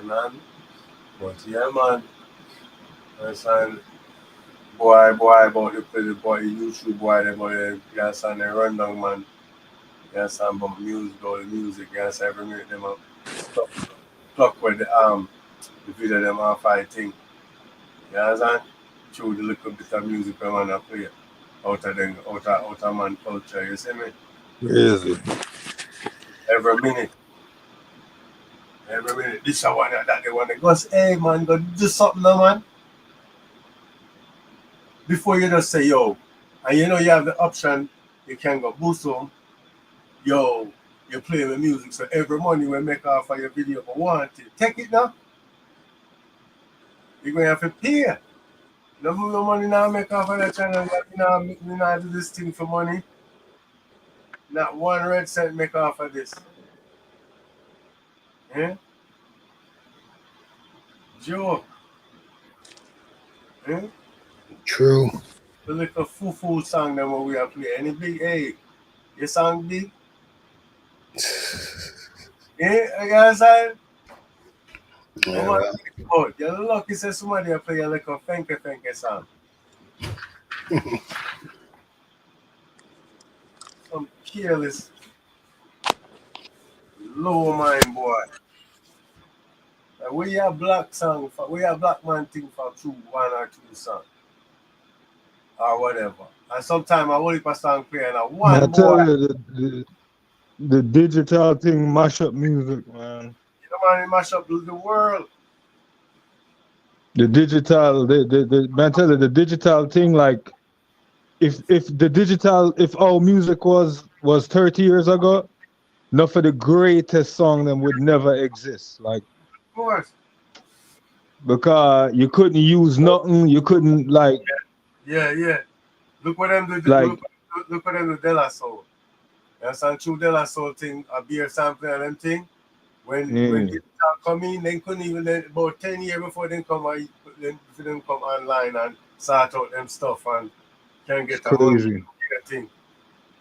man. But yeah, man. Understand? Boy, about the boy, YouTube boy, the boy, you understand, they run down, man. You understand, about music, all the music, you understand, every minute, them pluck, pluck with the video, them are fighting. You understand? Through the little bit of music, them man, play out of man culture, you see me? Crazy. Every minute. Every minute, this one, that the one. They goes, hey man, go do something now, man. Before you just say yo, and you know you have the option, you can go boost them, yo, you play with music, so every money we make off of your video for want it. Take it now. You're gonna have to pay. No money now make off of that channel, you know do this thing for money. Not one red cent make off of this. Yeah? Joke. Yeah? True. The little foo song that we are playing. Any big, hey, your song big? Yeah, you understand? Yeah, No well. matter you're lucky say somebody play a little fenke song. Some careless, low mind boy. Like, we have black song for we have black man thing for two, one or two song. Or whatever. And sometimes I will heap a song play and I one boy, tell you, the digital thing mash up music, man. you know man, it mash up the world. The digital, man, tell you, the digital thing, like, if our music was 30 years ago, enough of the greatest song them would never exist. Like, Of course. because you couldn't use nothing, you couldn't like Yeah. Look what them do, like look what them do De La Soul. You understand? Through De La Soul thing, a beer sampling and them thing. When mm, digital come in, they couldn't even about 10 years before they come online and sort out them stuff and can it's get the money crazy. get a thing.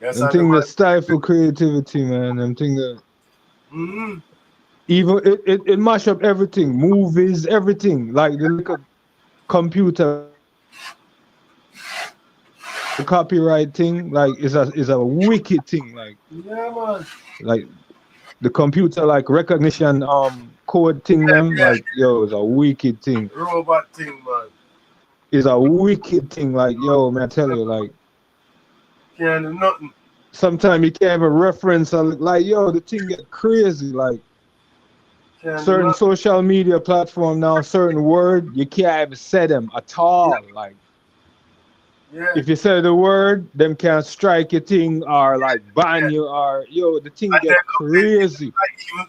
You Them understand the thing that man? stifle creativity, man. Them thing that Mm-hmm. even it mash up everything, movies, everything. Like the little computer copyright thing, like is a wicked thing. Yeah, man. Like the computer like recognition code thing them, Yeah. like yo, is a wicked thing. Robot thing, man. Is a wicked thing. Like yo, man, I tell you, like Can't do nothing. sometimes you can't even reference like yo, the thing get crazy. Like Can't do certain nothing. social media platform now, certain word you can't even say them at all. Like Yeah. if you say the word, them can strike your thing or like ban you or yo, the thing And then get look, crazy.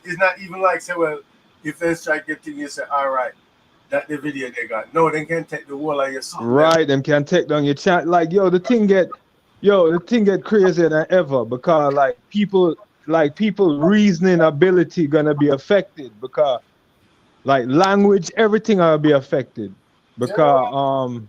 it's not even like say, well, if they strike your thing, you say, all right, that the video they got. No, they can take the wall of your song. Right, them can take down your chat. Like the thing get crazier than ever because people reasoning ability gonna be affected because like language, everything will be affected. Yeah, Because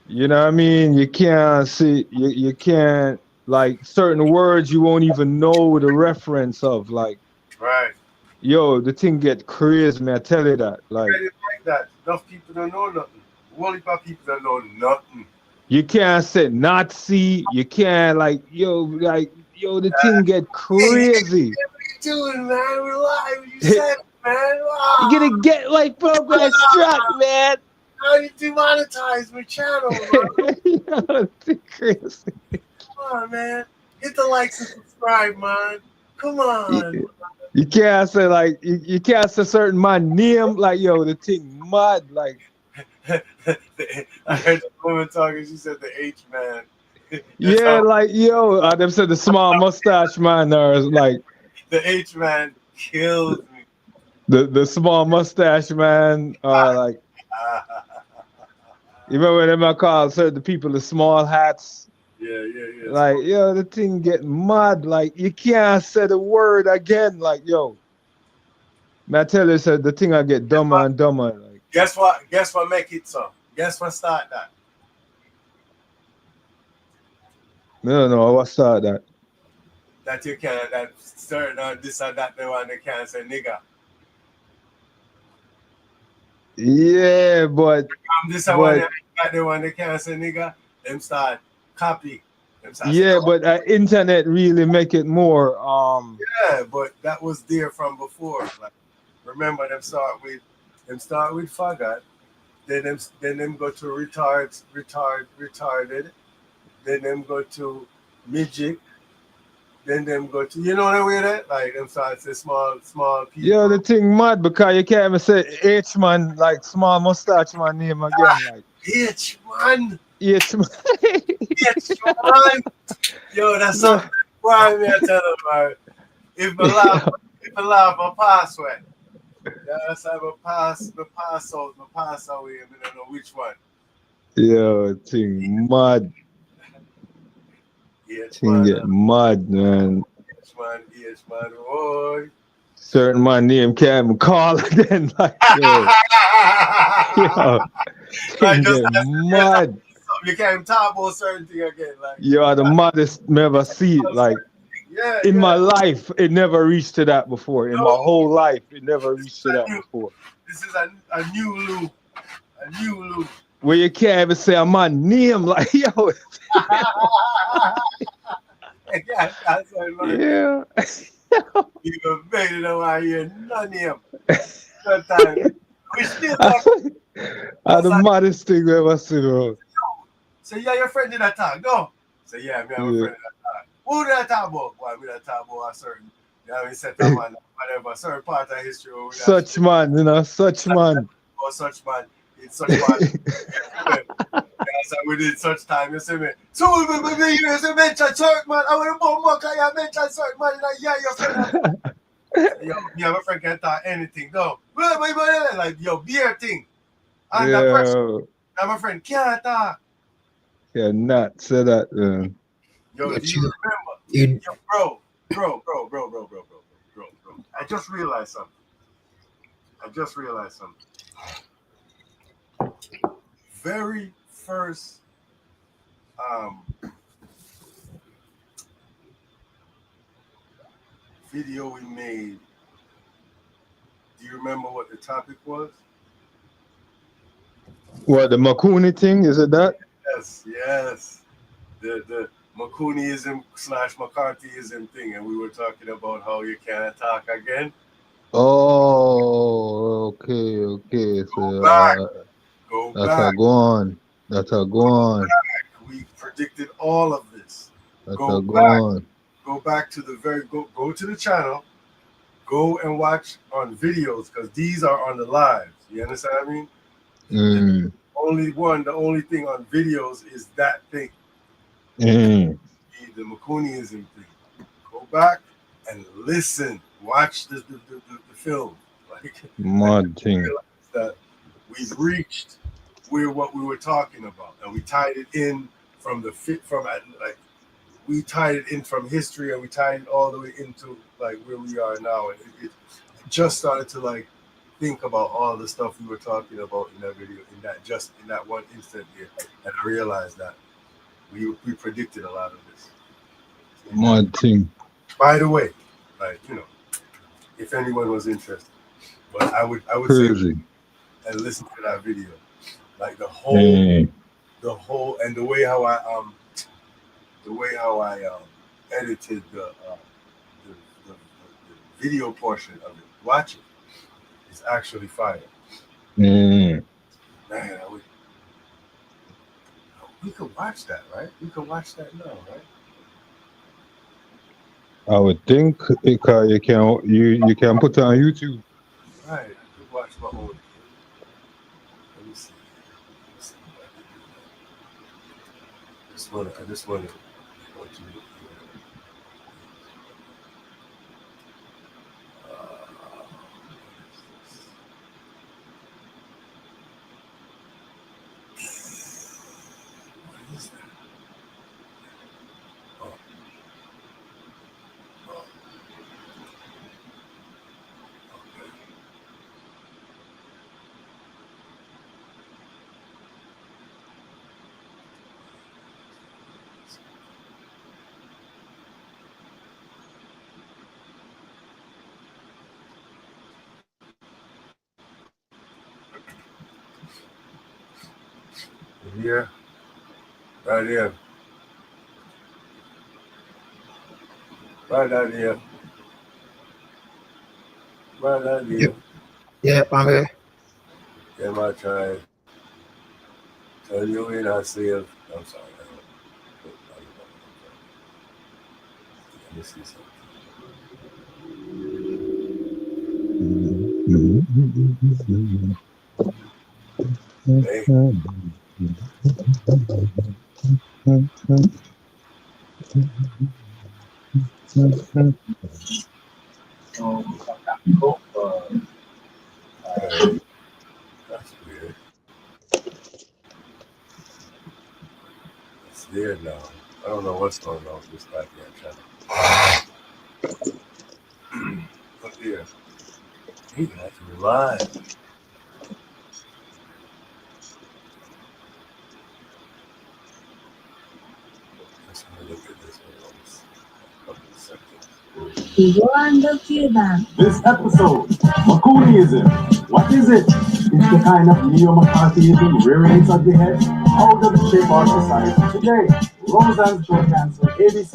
you know what I mean, you can't see you can't like certain words you won't even know the reference of. Like, right. yo, the thing get crazy, man. I tell you that. Like Really like that. Enough people don't know nothing. Whole heap of people don't know nothing. you can't say Nazi. You can't like yo. The thing get Hey, crazy. what you doing, man? We're live. What you said, man? You Wow. gonna get like program struck, man. How you demonetize my channel, man? Yo, the thing crazy. Come on, man. Hit the likes and subscribe, man. Come You, on. you can't say like you can't say certain man name like yo. The thing mad like I heard the woman talking. She said the H man. That's yeah how like yo. Them said the small mustache man or like the H man kills me. the small mustache man or like you remember when them I call certain people the small hats. Yeah. Like, yo, the thing get mad. Like, you can't say the word again. Like, yo, man, I tell you, said the thing I get Guess dumber what? and dumber. Like, Guess what? Guess what? Make it so. Guess what? Start that. I don't know what's that. That you can that certain this or that the one they can't say nigga. Yeah, but This I want got the one they can't say nigga. Them start copy. Them start say, yeah, but internet really make it more. yeah, but that was there from before. Like, remember them start with faggot. Then them go to retarded. Then them go to midget. Then them go to you know what I mean? That like them start say small Yeah, people. the thing mad because you can't even say H man like small mustache man name again like Bitch, man. H man. Bitch, man. Yo, that's So something. Why me I tell them, man? If I laugh, if I laugh, I pass away. Yeah, that's how I pass away. I don't know which one. yeah, thing mad, H thing man, get mad, man. H man, boy. Certain man name can't even call again. Like yo, Like thing just get as you're talking mad. something, you can't talk about certain thing again. Like, You are the maddest never see it. Like yeah, in yeah. my life, it never reached to that before. In my No, whole life, it never this is reached to a that new, before. this is a new loop, a new loop. Where you can't even say my name. Like yo, Yeah, that's what man. yeah. Even better than I hear none of him. Sometimes we still talk. Are That's the like, maddest thing we ever seen. Bro. say, yeah, your friend did that talk. No. Say, yeah, me have a Yeah. friend did that talk. Who did that talk about? Why we that talk about a certain, you know, we set a man, whatever, certain part of history where we that Such man, you know, such man. or such man in such part. Yes, we did such time, you see me. So we use a mention certain man. I want to bomb back and you mention certain man. Like, yeah, your friend. Yo, me have a friend can talk anything. No. Like, yo, beer thing. Under pressure. Yeah. And my friend can't talk. Yeah, not say that, man. Yo, do But you remember? you Yo, bro. I just realized something. Very first um, video we made. Do you remember what the topic was? What the Makuni thing? Is it that? Yes. The McCooneyism / McCarthyism thing, and we were talking about how you can't talk again. Oh, okay. So Go back. Go that's a back. go on. That's a go on. We predicted all of this. That's Go a go back. on. Go back to the go to the channel. Go and watch on videos because these are on the lives. You understand what I mean? The Mm. the only thing on videos is that thing, Mm. the McCooneyism thing. Go back and listen. Watch the film. Like, and Mad thing. realize that we've reached what we were talking about, and we tied it in from the fit from like we tied it in from history, and we tied it all the way into like where we are now, and it just started to like think about all the stuff we were talking about in that video, in that one instant here, and I realized that we predicted a lot of this. Mad thing. By the way, like if anyone was interested, but I would say Crazy. and listen to that video, like Mm. and the way how I edited the video portion of it. Watch it. It's actually fire. Mm. Man, we could watch that, right? We could watch that now, right? I would think because you can put it on YouTube. Right. I could watch my own. Let me see. I just want to want you to. What is that? Oh, oh, okay. Here, right here, right out here, right out here. Yeah, I'm here. Am I trying? Tell you in I see it. I'm sorry. Let me see something. Hey, hey, that's weird. It's there now. I don't know what's going on with this goddamn channel. Look here. He got to live. Let's look at this one. A couple of seconds. This episode, McCooneyism. What is it? It's the kind of neo-McCarthyism rearing its ugly head. How does it shape our society today? Roseanne's Show Cancer, ABC.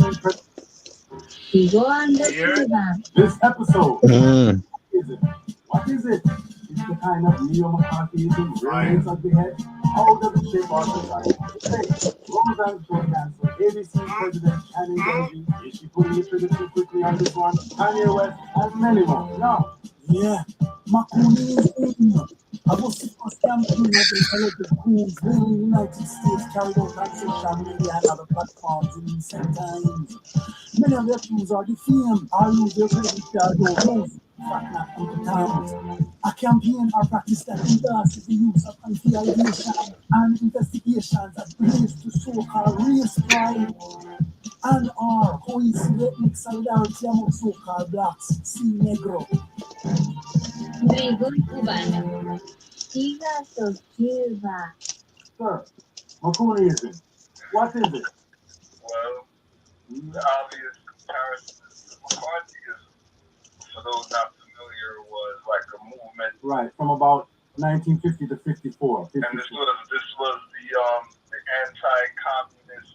This episode, is it? What is it? It's the kind of neo-McCarthyism rearing its ugly head. How does it shape our society today? Roseanne's Show Cancer, ABC President Channing Dungey. Is she pulling the trigger too quickly on this one? Kanye West and many more. Now, yeah, McCooneyism. I was the first campaign of the collective coups in the United States carried out on social media and other platforms in recent times. Many of the accused are defamed or lose their credit card or those in fact not competent. A campaign or practice that endorses the use of anti-ideation and investigations that relates to so-called race crime and or coincident ethnic solidarity among so-called blacks, see negro. Sir, McCooneyism. What is it? Well, the obvious comparison is to McCarthyism. For those not familiar, was like a movement. Right, from about 1950 to 54. And this was the anti-communist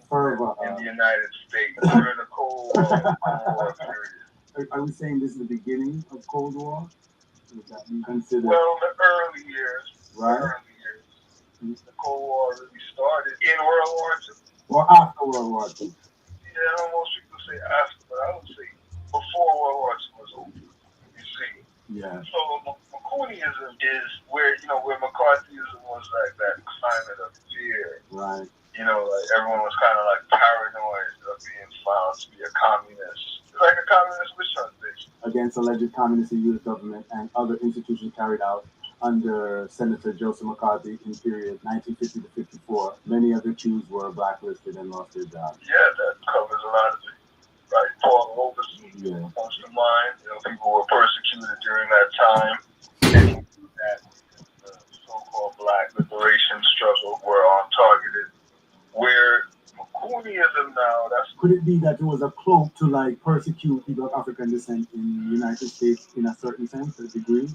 fervor in the United States during the Cold War period. Are we saying this is the beginning of Cold War? Is that you consider? Well, the early years. Right. The early years. The Cold War really started in World War II. Or after World War II? Yeah, most people say after, but I would say before World War II was over. You see? Yeah. So McCooneyism is where McCarthyism was like that climate of fear. Right. Like everyone was kind of like paranoid of being found to be a communist. It's like a communist witch hunt, basically. Against alleged communist U.S. government and other institutions carried out under Senator Joseph McCarthy in period 1950 to 54. Many of the accused were blacklisted and lost their jobs. Yeah, that covers a lot of things. Right, Paul Robeson comes to mind. People were persecuted during that time. And that the so-called Black liberation struggle were targeted. Where McCooneyism now, could it be that it was a cloak to like persecute people of African descent in the United States in a certain sense, a degree?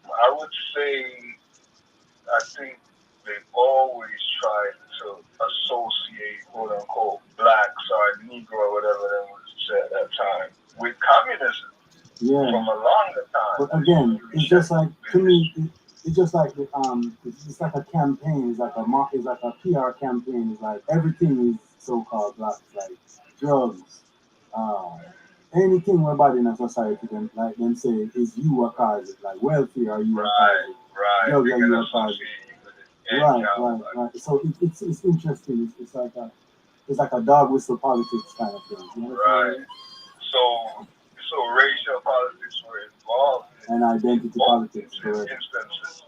I would say, I think they've always tried to associate, quote unquote, blacks or Negro or whatever that was said at that time with communism. Yeah. From a longer time. But again, it's just like, to me, it's just like it's like a campaign. It's like a PR campaign. It's like everything is so-called black. It's like drugs, anything about in a society. Then like them say is you a cause it. Like welfare are you a cause it. Right. Drugs are you a cause it. Right. So it's interesting. It's like a dog whistle politics kind of thing. You know what I'm saying? So racial politics were involved and identity politics, correct. Instances.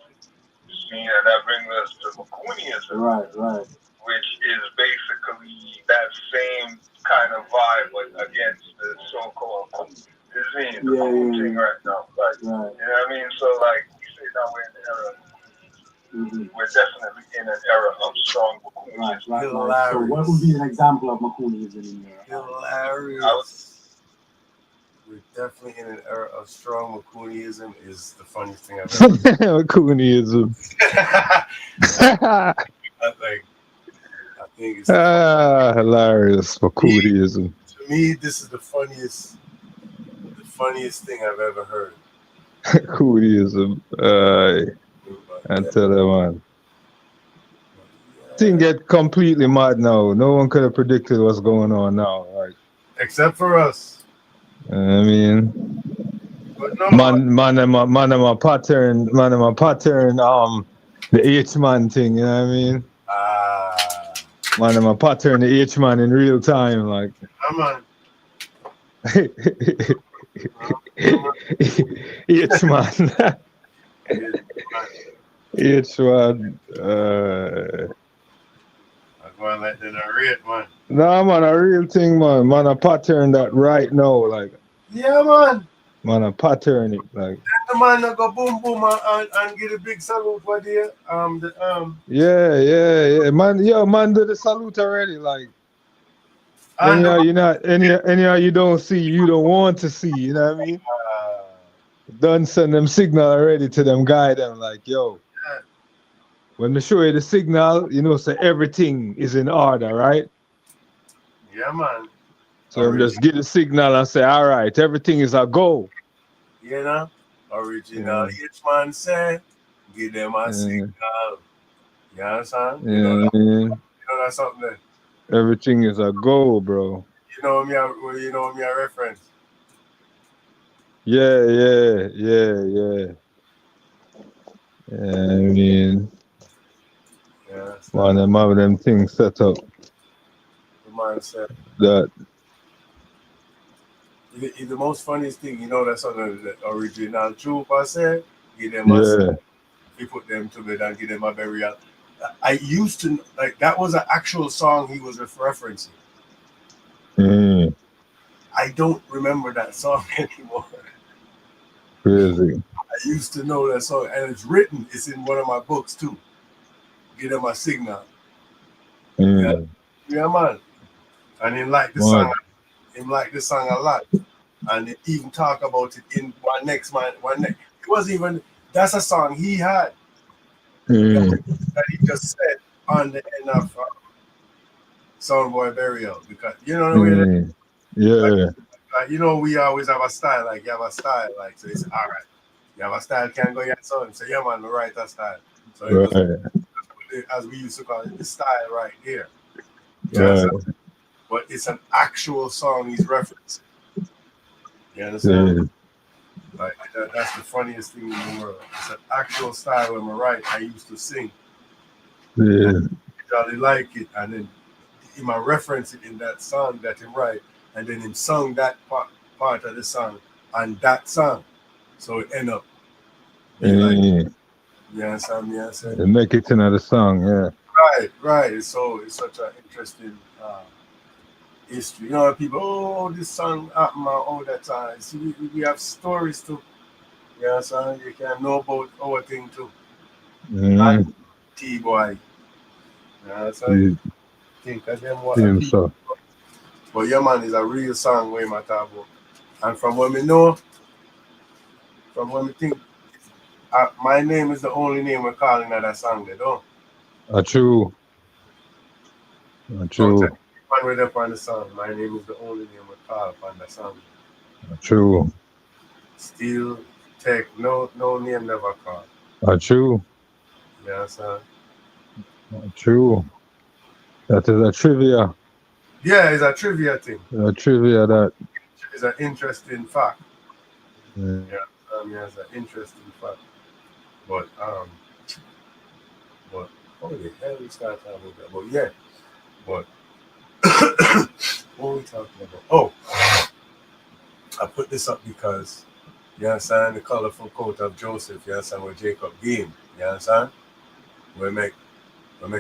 And that brings us to McCooneyism. Right. Which is basically that same kind of vibe, but against the so-called disease, the thing right now. Like, you know what I mean? So, like, we say now we're in the era. We're definitely in an era of strong McCooneyism. Right. So, what would be an example of McCooneyism in there? Hilarious. We're definitely in an era of strong McCooneyism is the funniest thing I've ever heard. McCooneyism. I I think it's hilarious for Cooties. to me, this is the funniest thing I've ever heard. Cooties. I tell them, man. Thing get completely mad now. No one could have predicted what's going on now. Like, except for us. I mean, But no, man, my pattern. The H-man thing. You know what I mean? My pattern, the H-man in real time. Like, come on. H-man. H-man. I'm going to let them narrate, man. Nah, man, a real thing, man. Man, a pattern that right now, like. Yeah, man. Man, a pattern it, like. The man that go boom boom and get a big salute for the Yeah. Man, do the salute already, like. Anyhow, you don't see, you don't want to see, you know what I mean? Done send them signal already to them guy, them like, yo. When they show you the signal, you know, so everything is in order, right? Yeah, man. So I'm just get the signal and say, all right, everything is a go. You know, original H-man say, give them a signal. You understand? You know that's something there. Everything is a go, bro. You know me a reference. Yeah. I mean, man, them have them things set up. The man said that. The most funniest thing, you know, that's on the original troop. I said, give them a we put them together and give them a burial. I used to like that was an actual song he was referencing. I don't remember that song anymore. Crazy. I used to know that song, and it's written. It's in one of my books too. Give them a signal. Yeah, man. And he liked the song. He liked the song a lot, and he even talk about it in one next. It wasn't even. That's a song he had that he just said on the end of Soundboy Burial, because you know what I mean. Like, you know, we always have a style. Like, you have a style. Like, so it's all right. You have a style, can't go your son. So, yeah, man, the right style. So, it was, as we used to call it, the style right here. But it's an actual song he's referencing. You understand? Like, that's the funniest thing in the world. It's an actual style when I write, I used to sing. I really like it. And then he might reference it in that song that he write. And then he sung that part of the song and that song. So it end up like, you understand me? They make it another song, yeah. Right. So it's such an interesting history. You know, people, this song happened all that time. See, we have stories too. You understand? You can know about our thing too. T-boy. You understand? Think of them what people. But yeah, man, is a real song where I talk about. And from what we know, from what we think, my name is the only name we're calling that song, they don't. True. One way up on the song, my name is the only name we call upon the song. True. Still take no name never call. True. Yeah, sir. True. That is a trivia. Yeah, it's a trivia thing. A trivia that is an interesting fact. Yeah, it's an interesting fact. But holy hell, we start talking about that. But yeah, but what are we talking about? Oh, I put this up because you understand the colorful coat of Joseph. You understand what Jacob gave. You understand? We make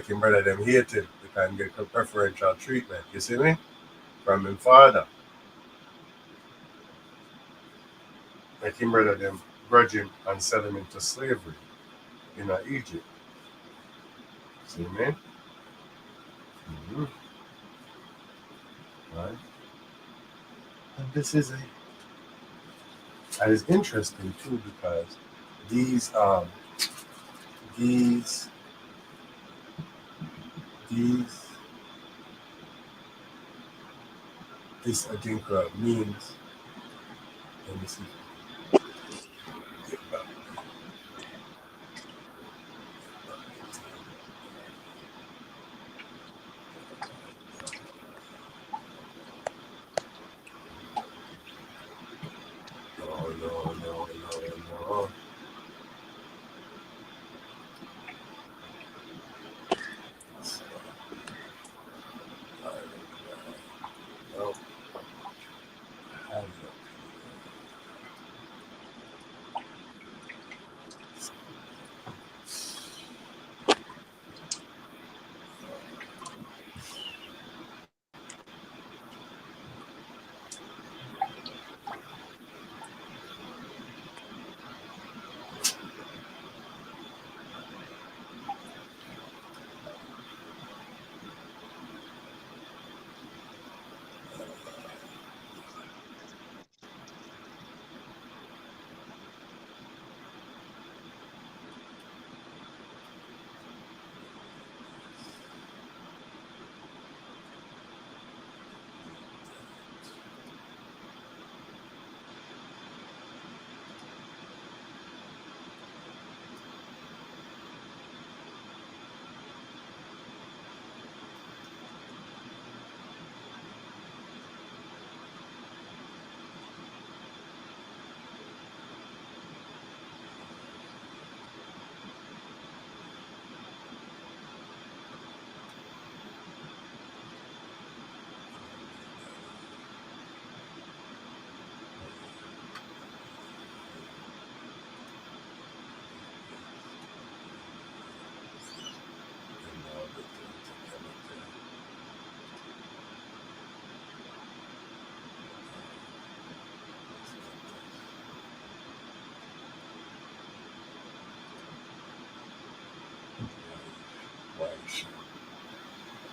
him brother them hate him. They can get preferential treatment. You see me? From him father. Make him brother them grudge him and sell him into slavery in Egypt. See me? Mm-hmm. Right? And this is and it's interesting too because these this Adinkra means, let me see. No. No.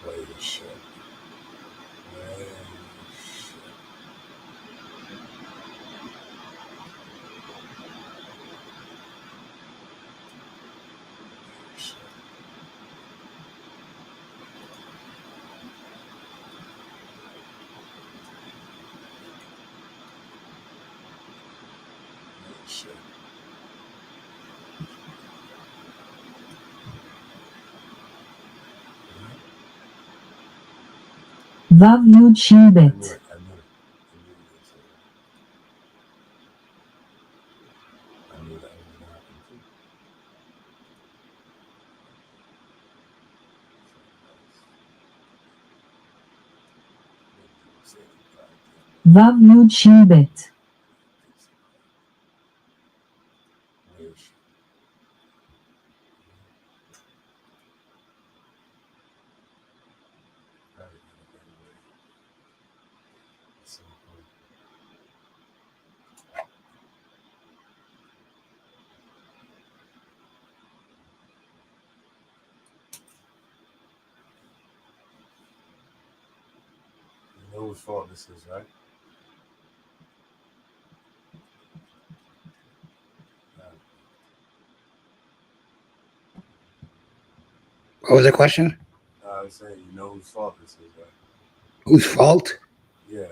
Vayeshev. Vav Yud Shin Bet. Vav Yud Shin Bet. You know whose fault this is, right? What was the question? I was saying, you know whose fault this is, right? Whose fault? Yeah.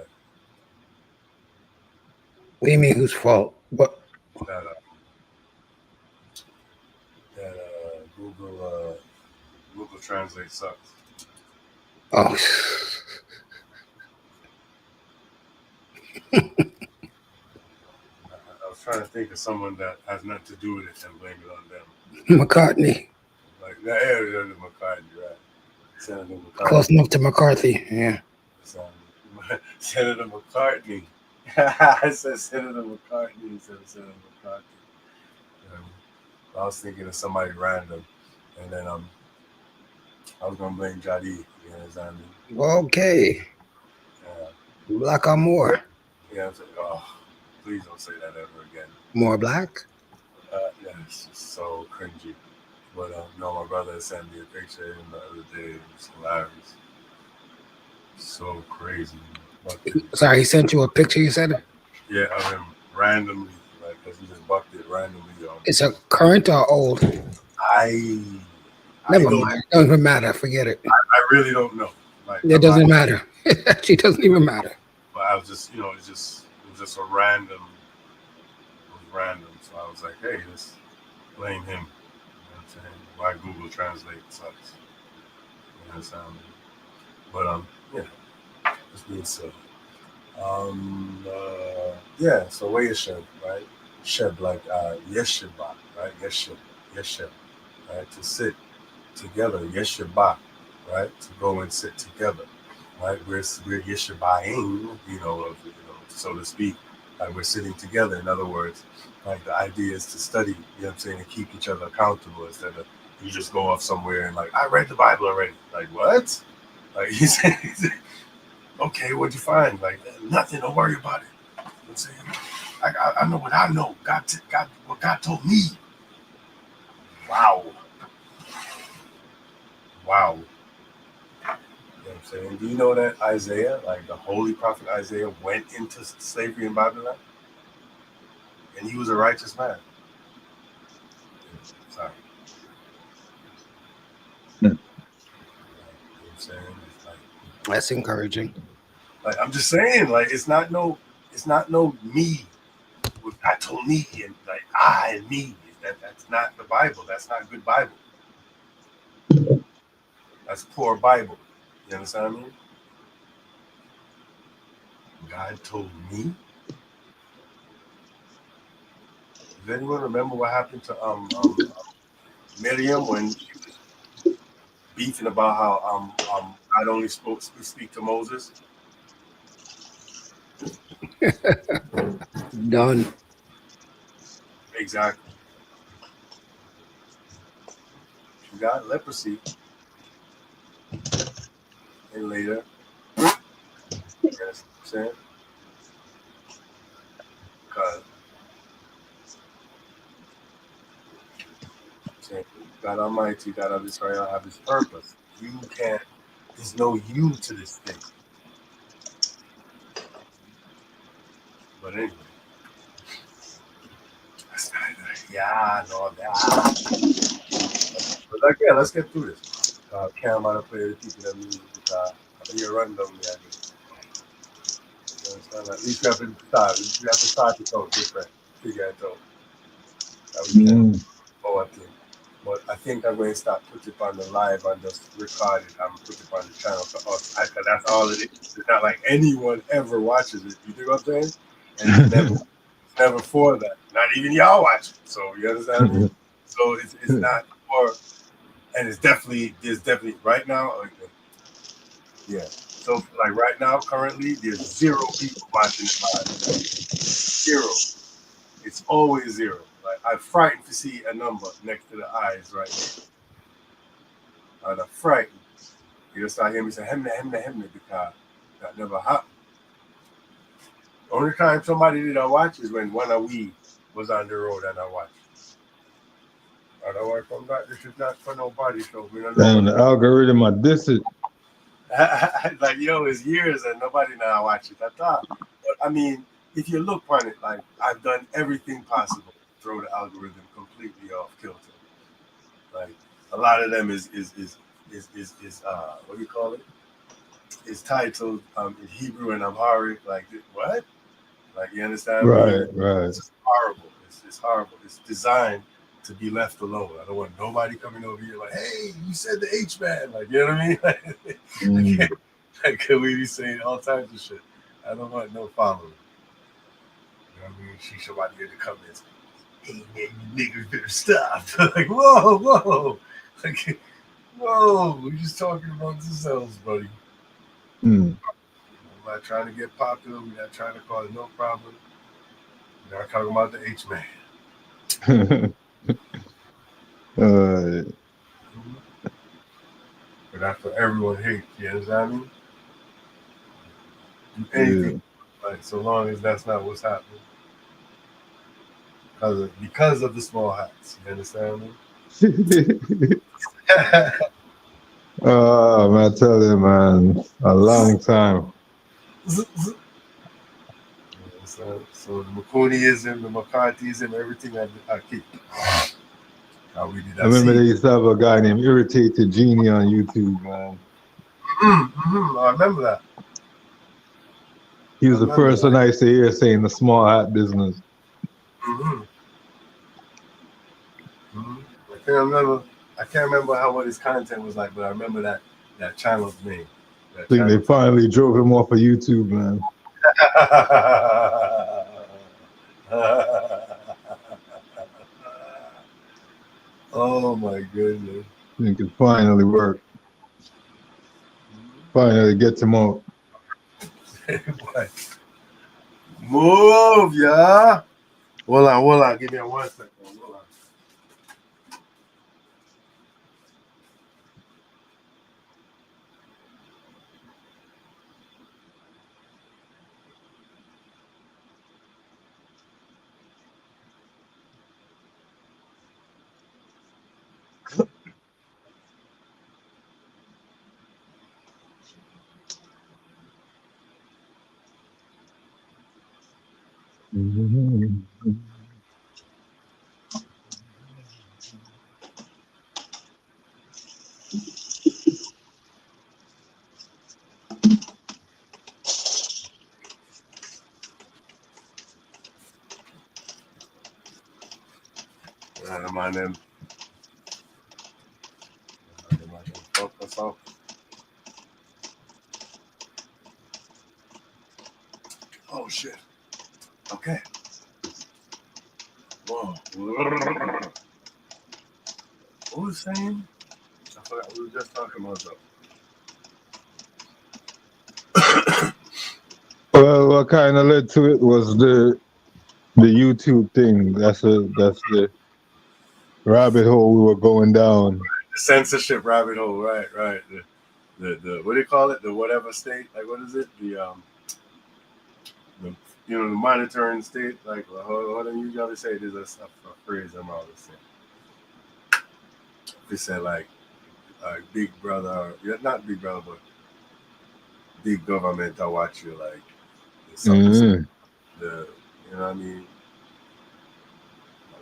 What do you mean, whose fault? What? That Google Translate sucks. Oh. I was trying to think of someone that has nothing to do with it and blame it on them. McCartney. Like that area of McCartney, right? Senator McCartney. Close enough to McCarthy, yeah. Senator McCartney. I said Senator McCartney instead of Senator McCarthy. I was thinking of somebody random, and then I was gonna blame Jadi. You understand me? Okay. Yeah. Black or more? Yeah, I was like, oh, please don't say that ever again. More black? Yeah, it's just so cringy. But no, my brother sent me a picture of him the other day. It was hilarious. So crazy. Sorry, he sent you a picture, you said? Yeah, of him randomly, like, because he just bucked it randomly. It's a current or old? I Never mind. It doesn't matter. Forget it. I really don't know. Like It doesn't matter. It actually doesn't even matter. But I was just, it was just a random. It was random. So I was like, hey, let's blame him. You know what I'm saying? Why Google Translate sucks. You know what I'm saying? But yeah, just being silly. Yeah. So Vayeshev, right? Sheb like Yeshiva, right? Yeshiv, right? To sit together, Yeshiva, right? To go and sit together, right? We're Yeshivaing, so to speak. Like we're sitting together. In other words, like the idea is to study, you know what I'm saying, and keep each other accountable instead of you just go off somewhere and like, I read the Bible already. Like, what? Like he said, okay, what'd you find? Like, nothing, don't worry about it. I'm saying, I know what I know. What God told me. Wow. You know what I'm saying? Do you know that Isaiah, like the holy prophet Isaiah, went into slavery in Babylon? And he was a righteous man. Sorry. You know what I'm saying? It's like, That's encouraging. like I'm just saying, like it's not no me. What God told me and like I and me. That's not the Bible. That's not good Bible. That's poor Bible. You understand what I mean? God told me. Does anyone remember what happened to Miriam when she was beefing about how God only speak to Moses? Done. Exactly. She got leprosy, and later, you know what I'm saying? Because God Almighty, God of Israel, have His purpose. You can't. There's no you to this thing. But anyway, that's not, yeah, no, that. But like, yeah, let's get through this. Cam, I play the people that music. You run them, yeah. At least we have to start. We have to start it out different. Figure it out. That we can forward thing. But I think I'm going to start put it on the live and just record it and put it on the channel for us. Cause that's all it is. It's not like anyone ever watches it. You think what I'm saying? And it's never for that. Not even y'all watch it. So you understand me? So it's not for, and there's definitely right now. Yeah. So like right now, currently, there's 0 people watching it live. 0. It's always 0. Like I'm frightened to see a number next to the eyes right now. And I'm frightened. You just start hearing me say hemna because that never happened. The only time somebody didn't watch is when one of we was on the road and I watched. Otherwise, from that, this is not for nobody. So we don't know. Damn, the algorithm of this is. Like, yo, it's years and nobody now watch it at all. But I mean, if you look on it, like I've done everything possible to throw the algorithm completely off kilter. Like a lot of them is what do you call it? It's titled in Hebrew and Amharic. Like what? Like you understand? Right. It's horrible. It's horrible. It's designed to be left alone. I don't want nobody coming over here like, hey, you said the H man. Like, you know what I mean? Like, we be saying all types of shit. I don't want no following. You know what I mean? She somebody in the comments. Hey man, you niggas better stop. Like, whoa. Like, whoa, we're just talking amongst ourselves, buddy. I'm not trying to get popular. We're not trying to cause no problem. We're not talking about the H man. But that's what everyone hates. You understand me? Do anything, like so long as that's not what's happening. Because of the small hats. You understand me? Oh man, I tell you, man, a long time. So the McCooneyism, the McCarthyism, everything I keep. We did I remember they that. used to have a guy named Irritated Genie on YouTube, man. I remember that. He was the first one I used to hear saying the small hat business. I can't remember what his content was like, but I remember that channel's name. I think they finally drove him off of YouTube, man. Oh my goodness. I think it finally worked. Finally gets him out. Move, yeah. Hold on. Give me 1 second. Hold on. Man, them. Focus off. Oh shit. Okay. Whoa. What was saying? I forgot we were just talking about something. Well, what kind of led to it was the YouTube thing. That's the rabbit hole we were going down. The censorship rabbit hole, right. The what do you call it? The whatever state? Like what is it? The the monitoring state. Like what do you gotta say? There's a phrase I'm always saying. They say like big brother, not big brother, but big government. I watch you like something. The you know what I mean?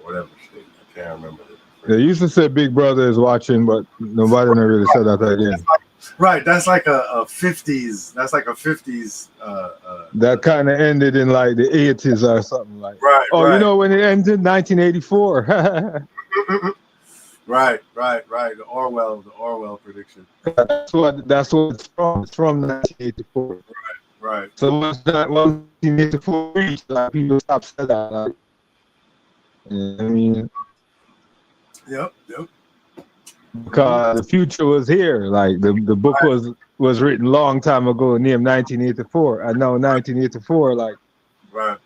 Whatever state. I can't remember it. They used to say Big Brother is watching, but nobody never really said that again. Right, that's like a 50s. That's like a 50s. That kind of ended in like the 80s or something like. Right. Oh, right. You know when it ended? 1984. Right. The Orwell prediction. That's what it's from. It's from 1984. Right. So once 1984 reached, like people stopped saying that. Like, I mean. Yep. Because the future was here. Like the book was written long time ago, named 1984. And now 1984, like right.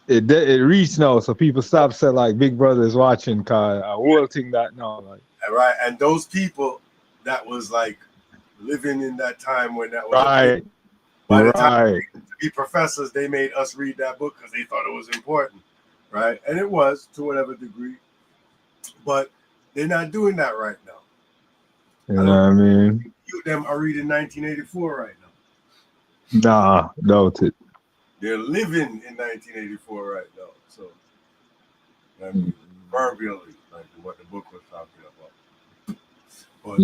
It reached now, so people stopped saying like Big Brother is watching, cause a whole thing that now, like right. And those people that was like living in that time when that was right. By the time to be professors, they made us read that book because they thought it was important, right? And it was to whatever degree, but they're not doing that right now. You know what I mean? You them are reading 1984 right now. Nah, doubt it. They're living in 1984 right now. So, I mean, proverbially, like what the book was talking about. But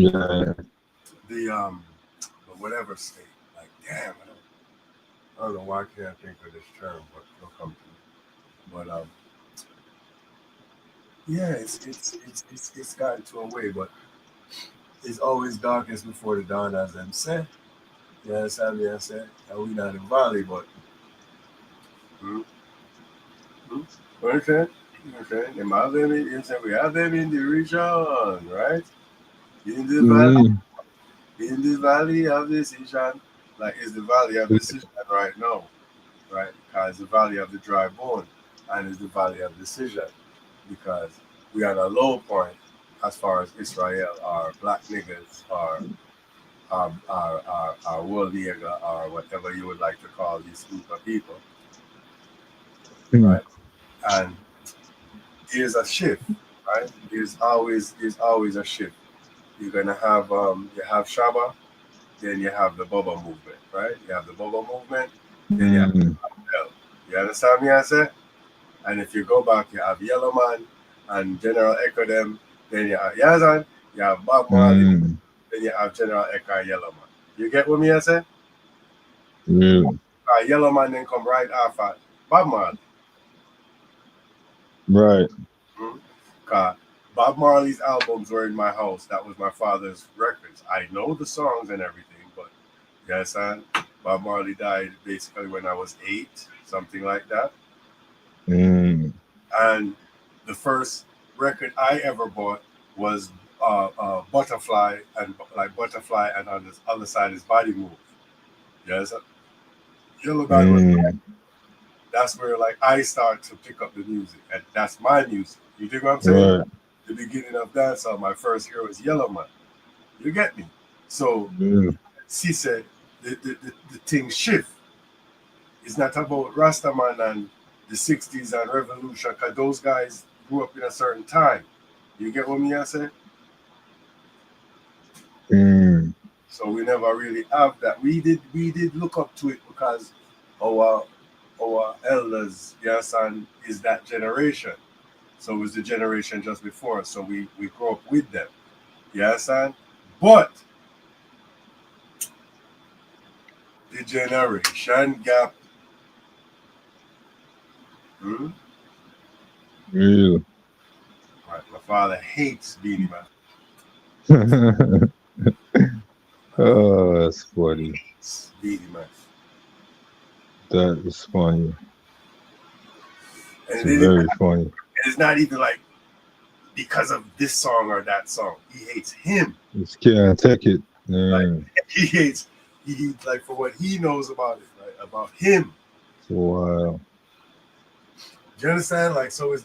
the whatever state, like damn, I don't know why I can't think of this term, but it'll come to me. But yeah, it's gotten to a way, but it's always darkest before the dawn, as them say. Yeah, that's how I say. And we not in Valley, but okay. We have them in the region, right? In the valley of decision, like it's the valley of decision right now, right? Because it's the valley of the dry bone, and it's the valley of decision, because we are at a low point as far as Israel, our black niggas, our world leader, or whatever you would like to call this group of people, right? And there's a shift, right? There's always a shift. You're gonna have you have Shabba, then you have the Boba movement, right? You have the Boba movement, then you have the you understand me? I say, and if you go back, you have Yellow Man, and General Echo them. Then you have Yazan, you have Bob Marley, then you have General Echo and Yellow Man. You get what me I say? Yellow Man then come right after Bob Marley. Right. Bob Marley's albums were in my house. That was my father's records. I know the songs and everything, but yes, and Bob Marley died basically when I was 8, something like that. And the first record I ever bought was Butterfly, and on the other side is Body Move. Yes, Yellow Man was. That's where like I start to pick up the music, and that's my music. You dig what I'm saying? Right. The beginning of dancehall, my first hero was Yellow Man. You get me? So she said the thing shift. It's not about Rastaman and the 60s and revolution, because those guys grew up in a certain time. You get what me I say? So we never really have that. We did look up to it because our elders, yes, and is that generation. So it was the generation just before. So we grew up with them. Yes, and but the generation gap. Real. Right, my father hates Beanie Man. Oh, that's funny. Beanie Man. That is funny. And it's very funny. And it's not even like because of this song or that song. He hates him. He can't take it. Like, he like for what he knows about it, right? About him. Wow. Do you understand? Like, so it's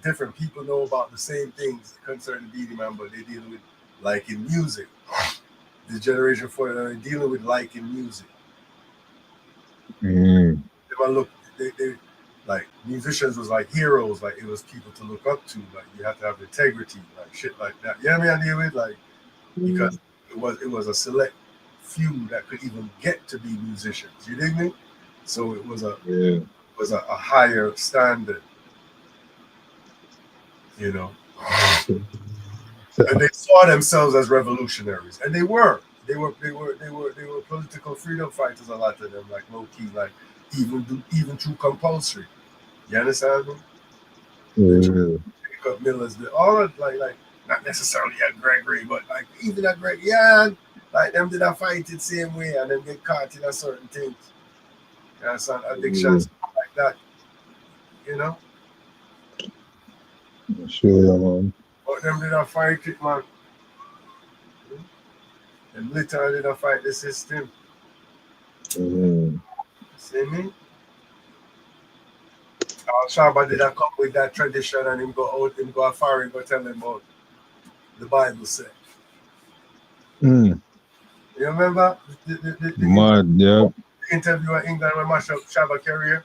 different. People know about the same things concerning Beanie Man, but they deal with like in music. The generation before they're dealing with like in music. If I look, they like musicians was like heroes, like it was people to look up to. Like you have to have integrity, like shit like that. You know what I mean? I deal with like because it was a select few that could even get to be musicians. You dig me? So it was a higher standard. You know. And they saw themselves as revolutionaries, and they were political freedom fighters. A lot of them, like low key, like even through compulsory. You understand me? Jacob Miller's, all of like not necessarily at Gregory, but like even at Gregory, like them did a fight the same way, and then get caught in a certain things. You understand? Addictions like that. You know. Sure, man. But them did a fight it, man. Them literally did a fight the system. See me? Shabba did not come with that tradition and him go afar and go tell them about the Bible said. You remember the interview in England when Shabba Carrier?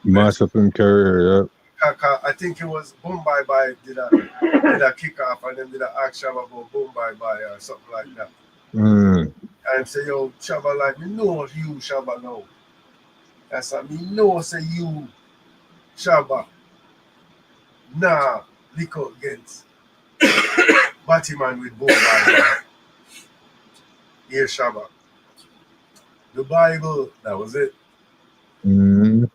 Mash up in Carrier, I think it was Boom Bye Bye did a kick off and then did a ask Shabba about Boom Bye Bye or something like that. And say, yo, Shabba, like, me know you, Shabba, know. That's what me know, say you, Shabba. Nah, lick out against Batman with Boom Bye Bye. Here, Shabba. The Bible, that was it. The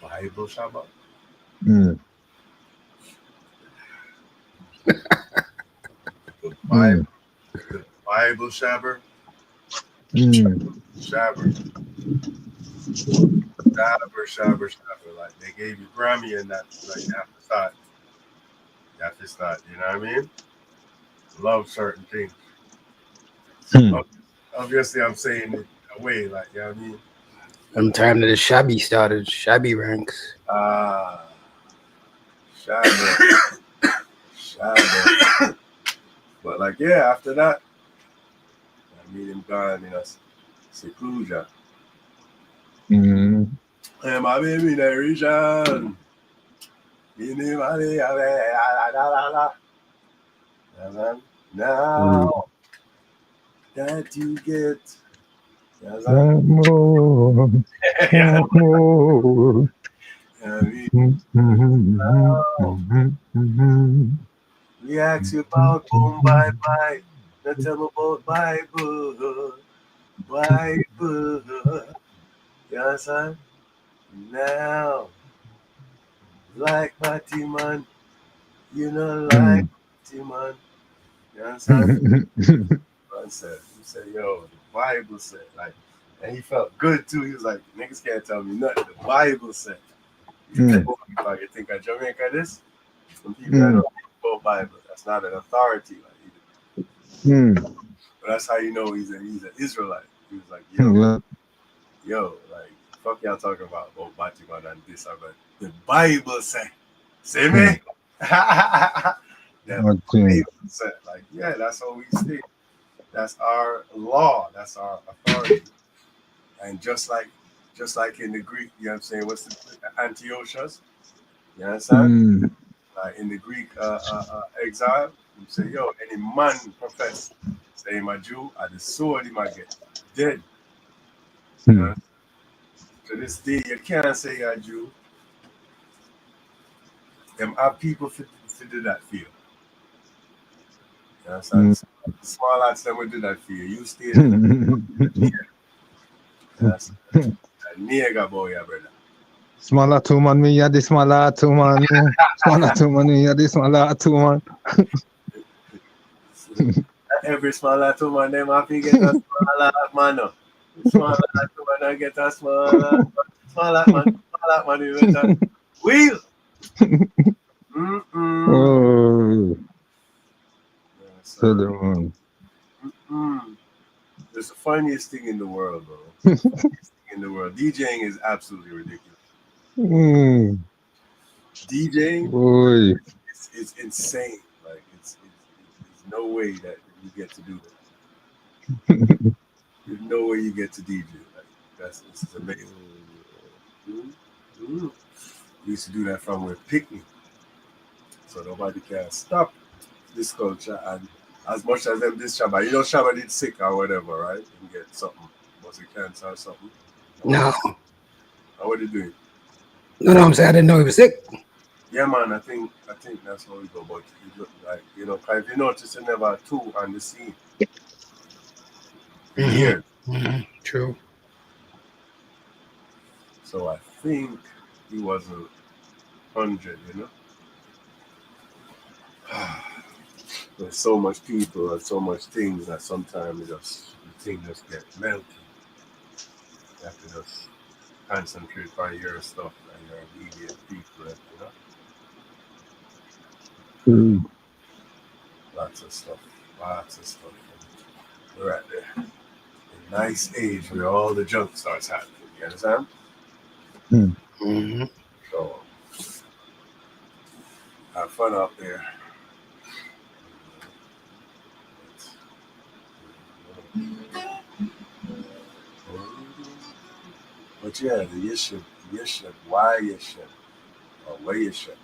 Bible, Shabba. The Bible. The Bible, Shabba. Shabba. Like they gave you Grammy and that, like you have to start. You know what I mean? Love certain things. Obviously, I'm saying it away, like you know what I mean. From time that the Shabby started, Shabby ranks. Shabba. But like after that, I mean him gone in a seclusion. Hey, my baby, the region. Now that you get more. You know what I mean? We ask you about boom, bye, bye. Now tell me about Bible. Bible. You understand? Now, like Batty man, you know, like Batty man. You understand? Man said, he said, yo, the Bible said, like, and he felt good too. He was like, niggas can't tell me nothing. The Bible said. You think of Jamaica this? Some people that don't think about Bible. That's not an authority. Like, but that's how you know he's an Israelite. He was like, yo, like, fuck y'all talking about Batman and this and that. The Bible said. See me? The Bible said, like, yeah, that's how we stay. That's our law. That's our authority. And just like in the Greek, you know what I'm saying? What's the Antiochus? You understand? In the Greek exile, you say, yo, any man profess, say him a Jew, at the sword he might get dead. You know? To this day, you can't say you're a Jew. Them have people to do that for you. You understand? Small lads them will do that for you. You stay there. Yes. Nigga boy, yeah, brother. Smaller two man, me, yeah, this smaller two man. Smaller two man, me, yeah, this smaller two man. Every smaller two man, them have to get a smaller man. Smaller two man, get a smaller man, you get a wheel. Oh, so the man. It's the funniest thing in the world, bro. DJing is absolutely ridiculous. DJing, it's insane. Like it's no way that you get to do it. There's no way you get to DJ. Like this is amazing. We used to do that from with picnic, so nobody can stop this culture. And as much as them this Shabba, you know Shabba did sick or whatever, right? And get something, was it cancer or something? No. How were they doing? No, I'm saying I didn't know he was sick. Yeah, man, I think that's how we go. But he looked like, you know, if you notice, he never two on the scene. Years. True. So I think he was 100, you know. There's so much people and so much things that sometimes the thing just get melted. You have to just concentrate on your stuff and your immediate people, you know. Lots of stuff. We're at there. A nice age where all the junk starts happening. You understand? So have fun out there. But yeah, the Yeshiva, why Yeshiva? Or Vayeshev.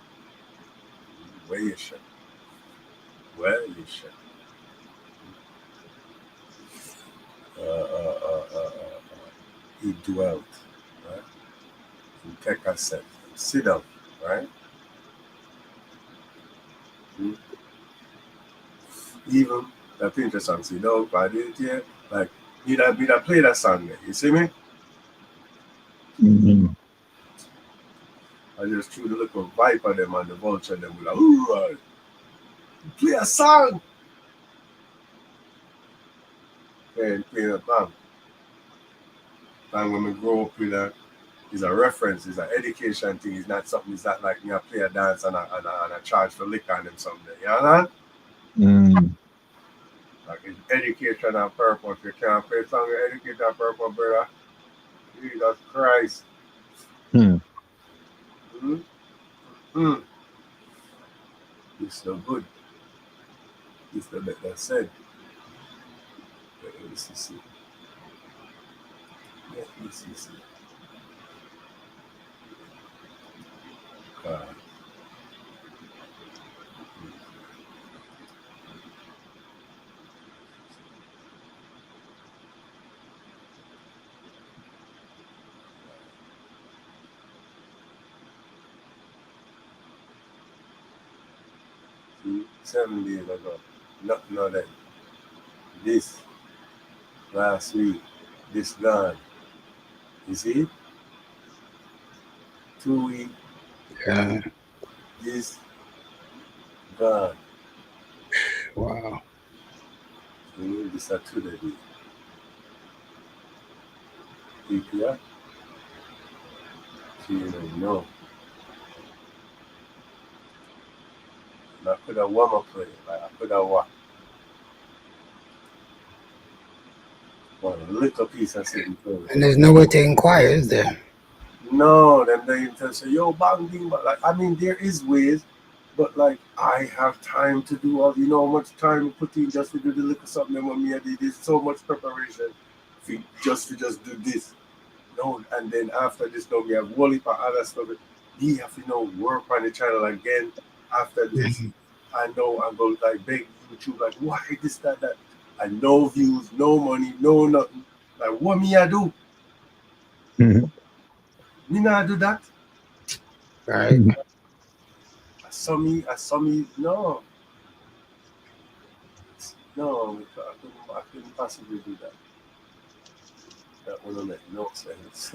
He dwelt, right? In Tekaset. Sit down, right? Even that Pinterest song, sit down, I did it here. Like, me that play that song there, you see me? I just threw the little viper them and the vulture them with like, ooh, play a song. And play a bang. Bang when we grow up with that. It's a reference, it's an education thing, it's not something, it's not like me I play a dance and I charge for liquor and them something. You know what? Like it's education and purpose. You can't play a song with education and purpose, brother. Jesus Christ. It's so good. It's the better said. Let me see. 7 days ago. Nothing of that. This last week, this gone. You see? 2 weeks, Yeah. this gone. Wow. This are 2 days. PPR? So you don't know. I put a warm play, like I put a what? One little piece of sitting play. And there's nowhere to inquire, is there? No, them they even tell say, yo, bang ding, but like I mean there is ways, but like I have time to do all how much time you put in just to do the little something that me I did. There's so much preparation for just do this. No, and then after this we have whole heap of other stuff. We have to work on the channel again after this. I know I'm going like beg YouTube like why this, that. And no views, no money, no nothing. Like what me I do? Mhm. Me not do that. Right. I saw me, no. No, I couldn't possibly do that. That wouldn't make no sense.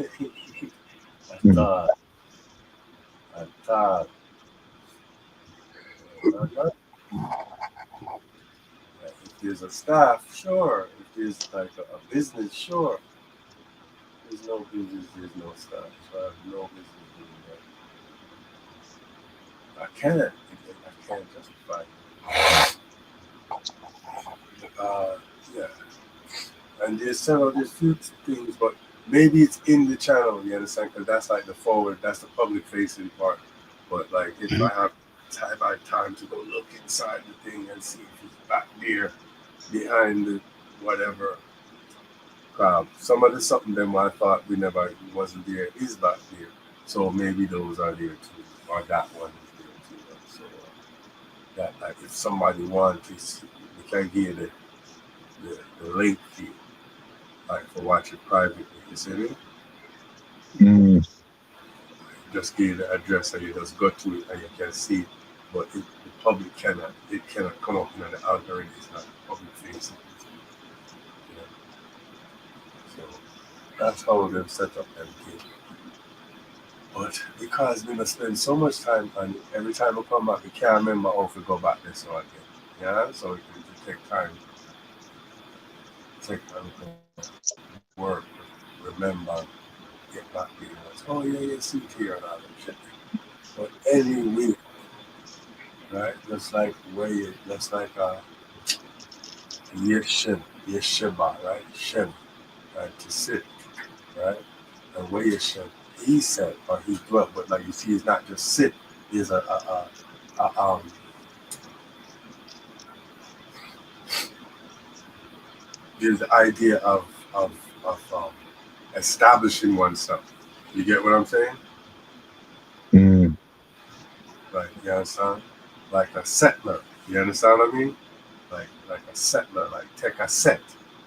I thought. If there's a staff, sure. If there's like a business, sure. There's no business, there's no staff. So I have no business doing that. I can't justify it. Yeah. And there's few things, but maybe it's in the channel, you understand? Because that's like the forward, that's the public facing part. But like if I have time to go look inside the thing and see if it's back there behind the whatever. Some of the something them I thought wasn't there is back there. So maybe those are there too. Or that one is there too. So that like if somebody wants to, we can give the link to you. Like for watching privately, you see me? Mm. Just give the address and you just go to it and you can see it. But the public cannot come up in the algorithm. It's not public facing. You know? So that's how they've set up everything. But because we must spend so much time and every time we come back we can't remember how to go back this one again. Yeah? So we can take time to work, remember, get back there. Oh yeah, see it here and all that shit. But anyway, right? Just like Yeshiva, right? Shem, right? To sit, right? And Vayeshev, he said, or he dwelt, but like you see, it's not just sit. There's there's the idea of establishing oneself. You get what I'm saying? Mm. Like you understand? Like a settler. You understand what I mean? Like a settler, like take a set.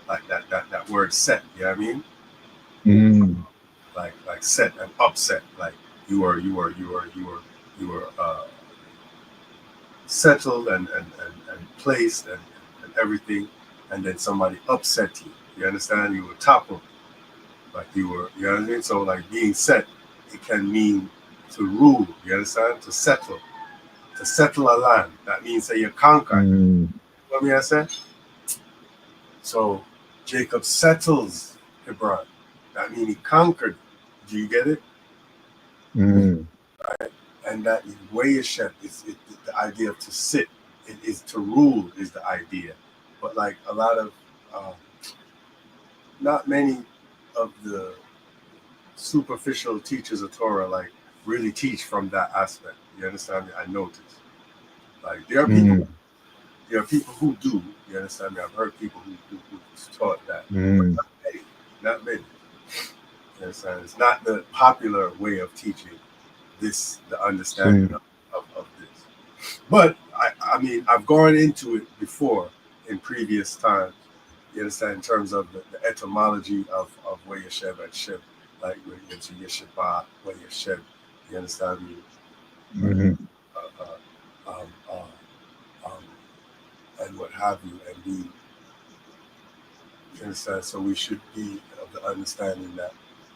Like that word set, you know what I mean? Mm. Like set and upset. Like you were settled and placed and everything, and then somebody upset you. You understand? You were toppled. Like you know what I mean? So like being set, it can mean to rule, you understand? To settle a land. That means that you conquer. Mm. What me I said? So Jacob settles Hebron. That means he conquered. Do you get it? Mm. Right? And that Vayeshev is the idea of to sit. It is to rule is the idea. But like a lot of not many of the superficial teachers of Torah like really teach from that aspect. You understand me? I noticed. Like there are people who do. You understand me? I've heard people who taught that, but Mm. not many. You understand? It's not the popular way of teaching this, the understanding of this. But I mean, I've gone into it before in previous times. You understand, in terms of the etymology of Vayeshev and Shev, like when you get to Yeshiva, Vayeshev, you understand me? Mm. Uh, uh, um, uh, and what have you, and be, you understand? So we should be of the understanding that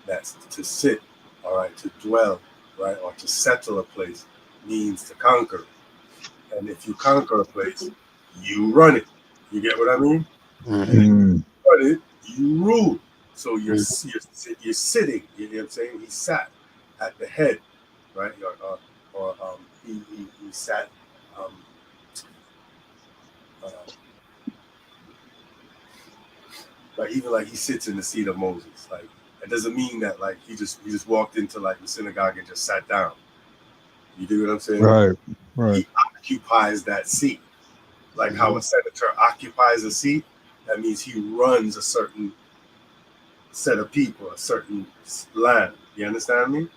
that's to sit, all right, to dwell, right, or to settle a place means to conquer. And if you conquer a place, you run it. You get what I mean? Mm-hmm. And if you run it, you rule. So you're sitting. You know what I'm saying? He sat at the head, right? Or he sat. Um, like even like he sits in the seat of Moses. Like it doesn't mean that like he just walked into like the synagogue and just sat down. You do what I'm saying? Right. Right. He occupies that seat. Like how a senator occupies a seat, that means he runs a certain set of people, a certain land. You understand me?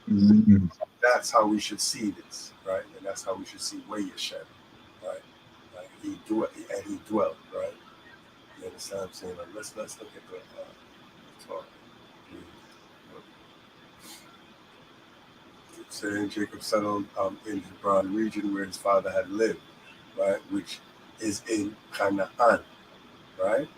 Mm-hmm. That's how we should see this, right? And that's how we should see Vayeshev, right? Like he dwelt, right? You understand what I'm saying? Like let's look at the Torah. Saying Jacob settled in Hebron region where his father had lived, right? Which is in Canaan, right?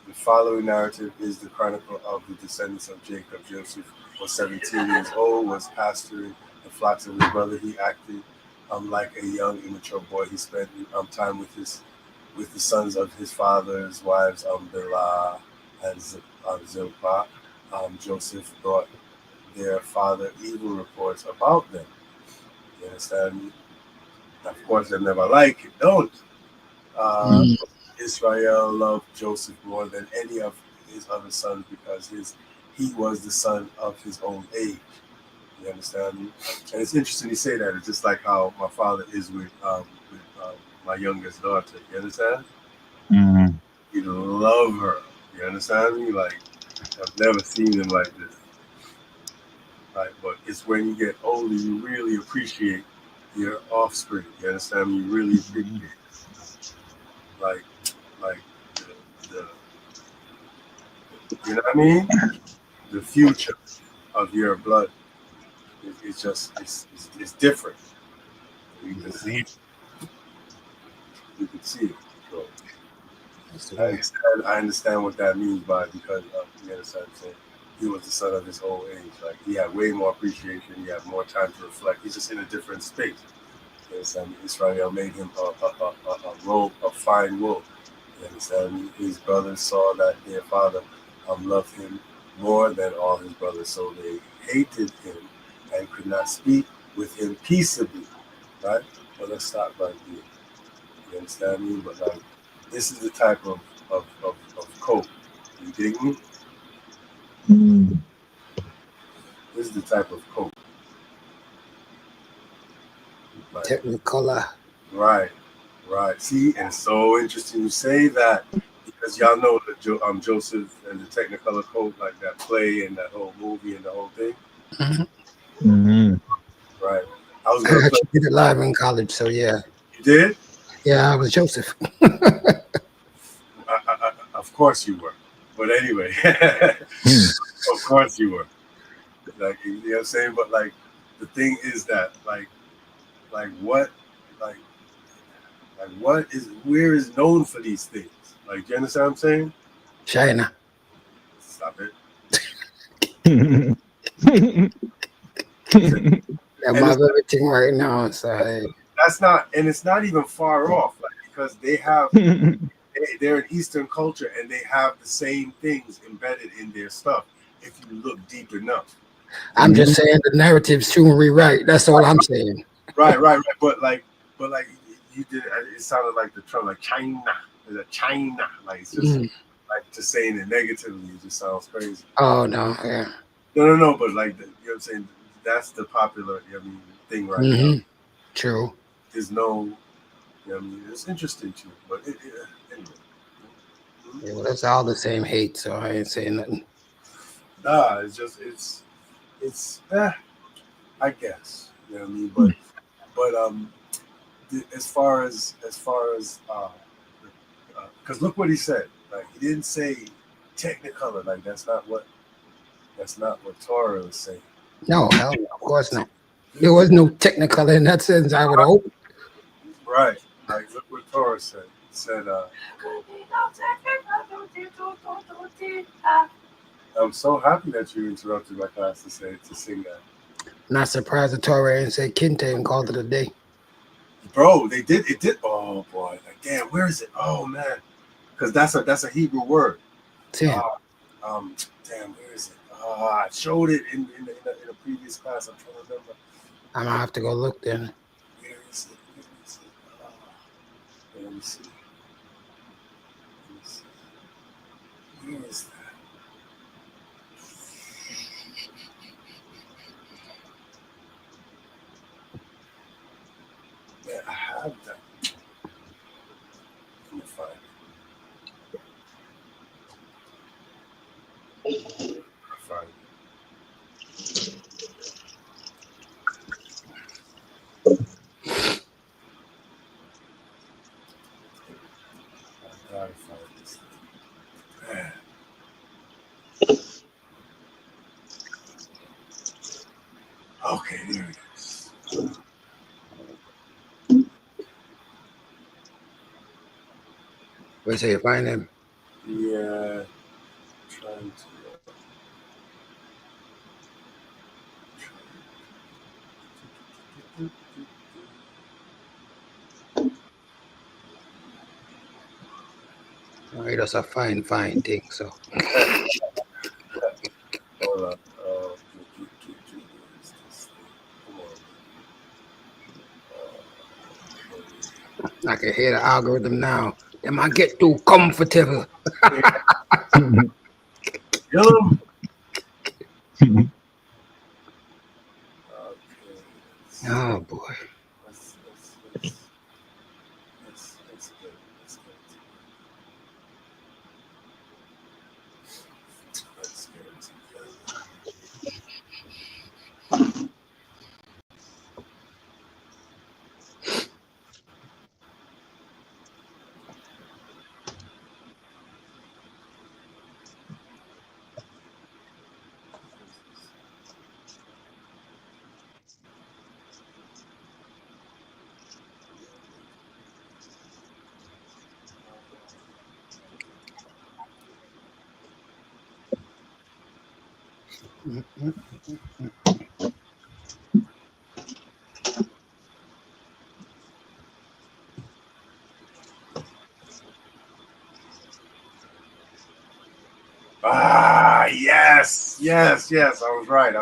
The following narrative is the chronicle of the descendants of Jacob. Joseph was 17 years old, was pasturing the flocks of his brother. He acted like a young, immature boy. He spent time with the sons of his father's wives, Bilhah and Zilpah. Joseph brought their father evil reports about them. You understand me? Of course, they never like it, don't. Israel loved Joseph more than any of his other sons because he was the son of his own age. You understand me? And it's interesting you say that. It's just like how my father is with my youngest daughter. You understand? Mm-hmm. He love her. You understand me? Like I've never seen him like this. Right? But it's when you get older, you really appreciate your offspring. You understand me? You really appreciate like the you know what I mean? The future of your blood is just it's different. You can see it. You can see it. So I understand what that means by because you understand what I'm saying. He was the son of his old age. Like he had way more appreciation. He had more time to reflect. He's just in a different space. You understand? Israel made him a robe of fine wool. You understand? His brothers saw that their father loved him more than all his brothers, so they hated him and could not speak with him peaceably. Right? Well, let's stop right here. You understand me? But like, this is the type of cope. You dig me? Mm-hmm. This is the type of cope. Like, Technicolor. right. See, and it's so interesting you say that because y'all know that Joseph and the Technicolor Code, like that play and that whole movie and the whole thing. Mm-hmm. Right. I was I gonna play. actually did it live in college, so yeah. You did? Yeah, I was Joseph. Of course you were. But anyway, of course you were. Like you know what I'm saying? But like the thing is that like what like where is known for these things? Like you understand what I'm saying? China. Stop it. I'm of everything right now. So hey. That's not, and it's not even far off, like because they have they're an Eastern culture and they have the same things embedded in their stuff. If you look deep enough, I'm just saying the narrative's soon rewrite. That's all I'm saying. Right. But like you did. It sounded like the Trump, like China, China. Like it's just like just saying it negatively. It just sounds crazy. Oh no, yeah. No. But like you know what I'm saying. That's the popular thing right now. True. There's no. You know what I mean, it's interesting too, but anyway. Yeah, well, that's all the same hate, so I ain't saying nothing. Nah, it's just it's I guess you know what I mean, but as far as because look what he said. Like he didn't say Technicolor. Like that's not what Torah is saying. No, hell no, of course not. There was no Technicolor in that sense, I would hope. Right. Like, look what Torah said. It said, I'm so happy that you interrupted my class to sing that. Not surprised the Torah ain't say Kinte and called it a day. Bro, they did. It did. Oh boy, like, damn, where is it? Oh man, because that's a Hebrew word. Damn. Damn, where is it? I showed it in a previous class. I'm trying to remember. I'm gonna have to go look then. Where is it? Let me see. Where is that? Yeah, I have that. Let me find it. I find it. I gotta find this thing. Man. Okay, there it is. Where say you find him? Yeah, trying to. Oh, it was a fine thing. So Hold on. I can hear the algorithm now. Am I get too comfortable? Kill him. Oh boy. Let's get. Let's get it together. Yes. I was right.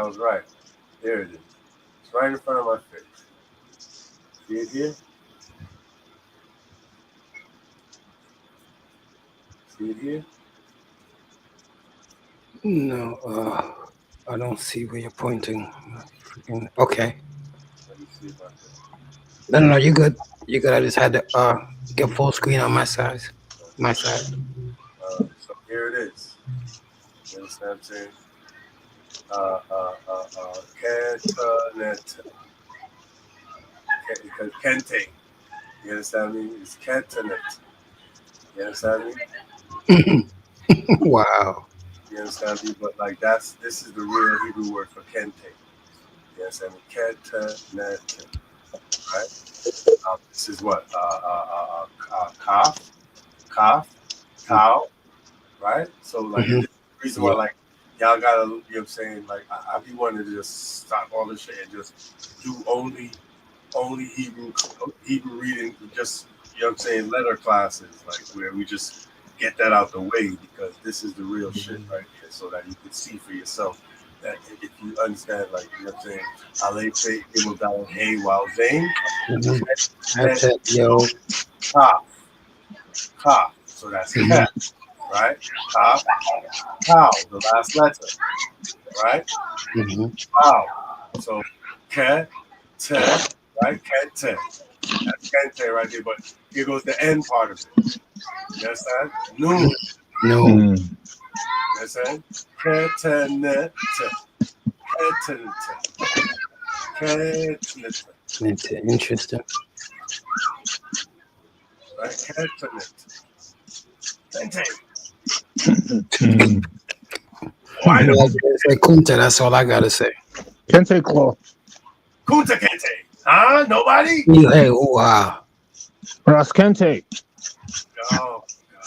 There it is. It's right in front of my face. See it here? See it here? No, I don't see where you're pointing. Okay. Let me see if I can. No, you're good. You're good. I just had to get full screen on my side. So here it is. You understand what I'm saying? Cantanet. Because Kente. You understand me? It's Cantanet. You understand me? Wow. You understand me? But like this is the real Hebrew word for Kente. You understand me? Cantanet. Right? This is what? Calf, cow, right? So like this is the reason why like y'all gotta, you know what I'm saying? Like I be wanting to just stop all this shit and just do only Hebrew reading, just, you know what I'm saying, letter classes, like where we just get that out the way, because this is the real shit right here, so that you can see for yourself that if you understand, like, you know what I'm saying, Aleph, Gimel, Daled, Hey, Wow, Zayn, That's it, yo. Ka. So that's cat, right? Ka, cow, the last letter, right? Cow. So cat, te, right? Cat, te. That's kente right there, but here goes the end part of it. You understand? Noon. No. You understand? Ketenete. Interesting. Right? Ketenete. Why do I say Kunta? That's all I gotta say. Kente Claw. Kunta Kente. Huh? Nobody? Hey, wow. Raskente. Oh my God.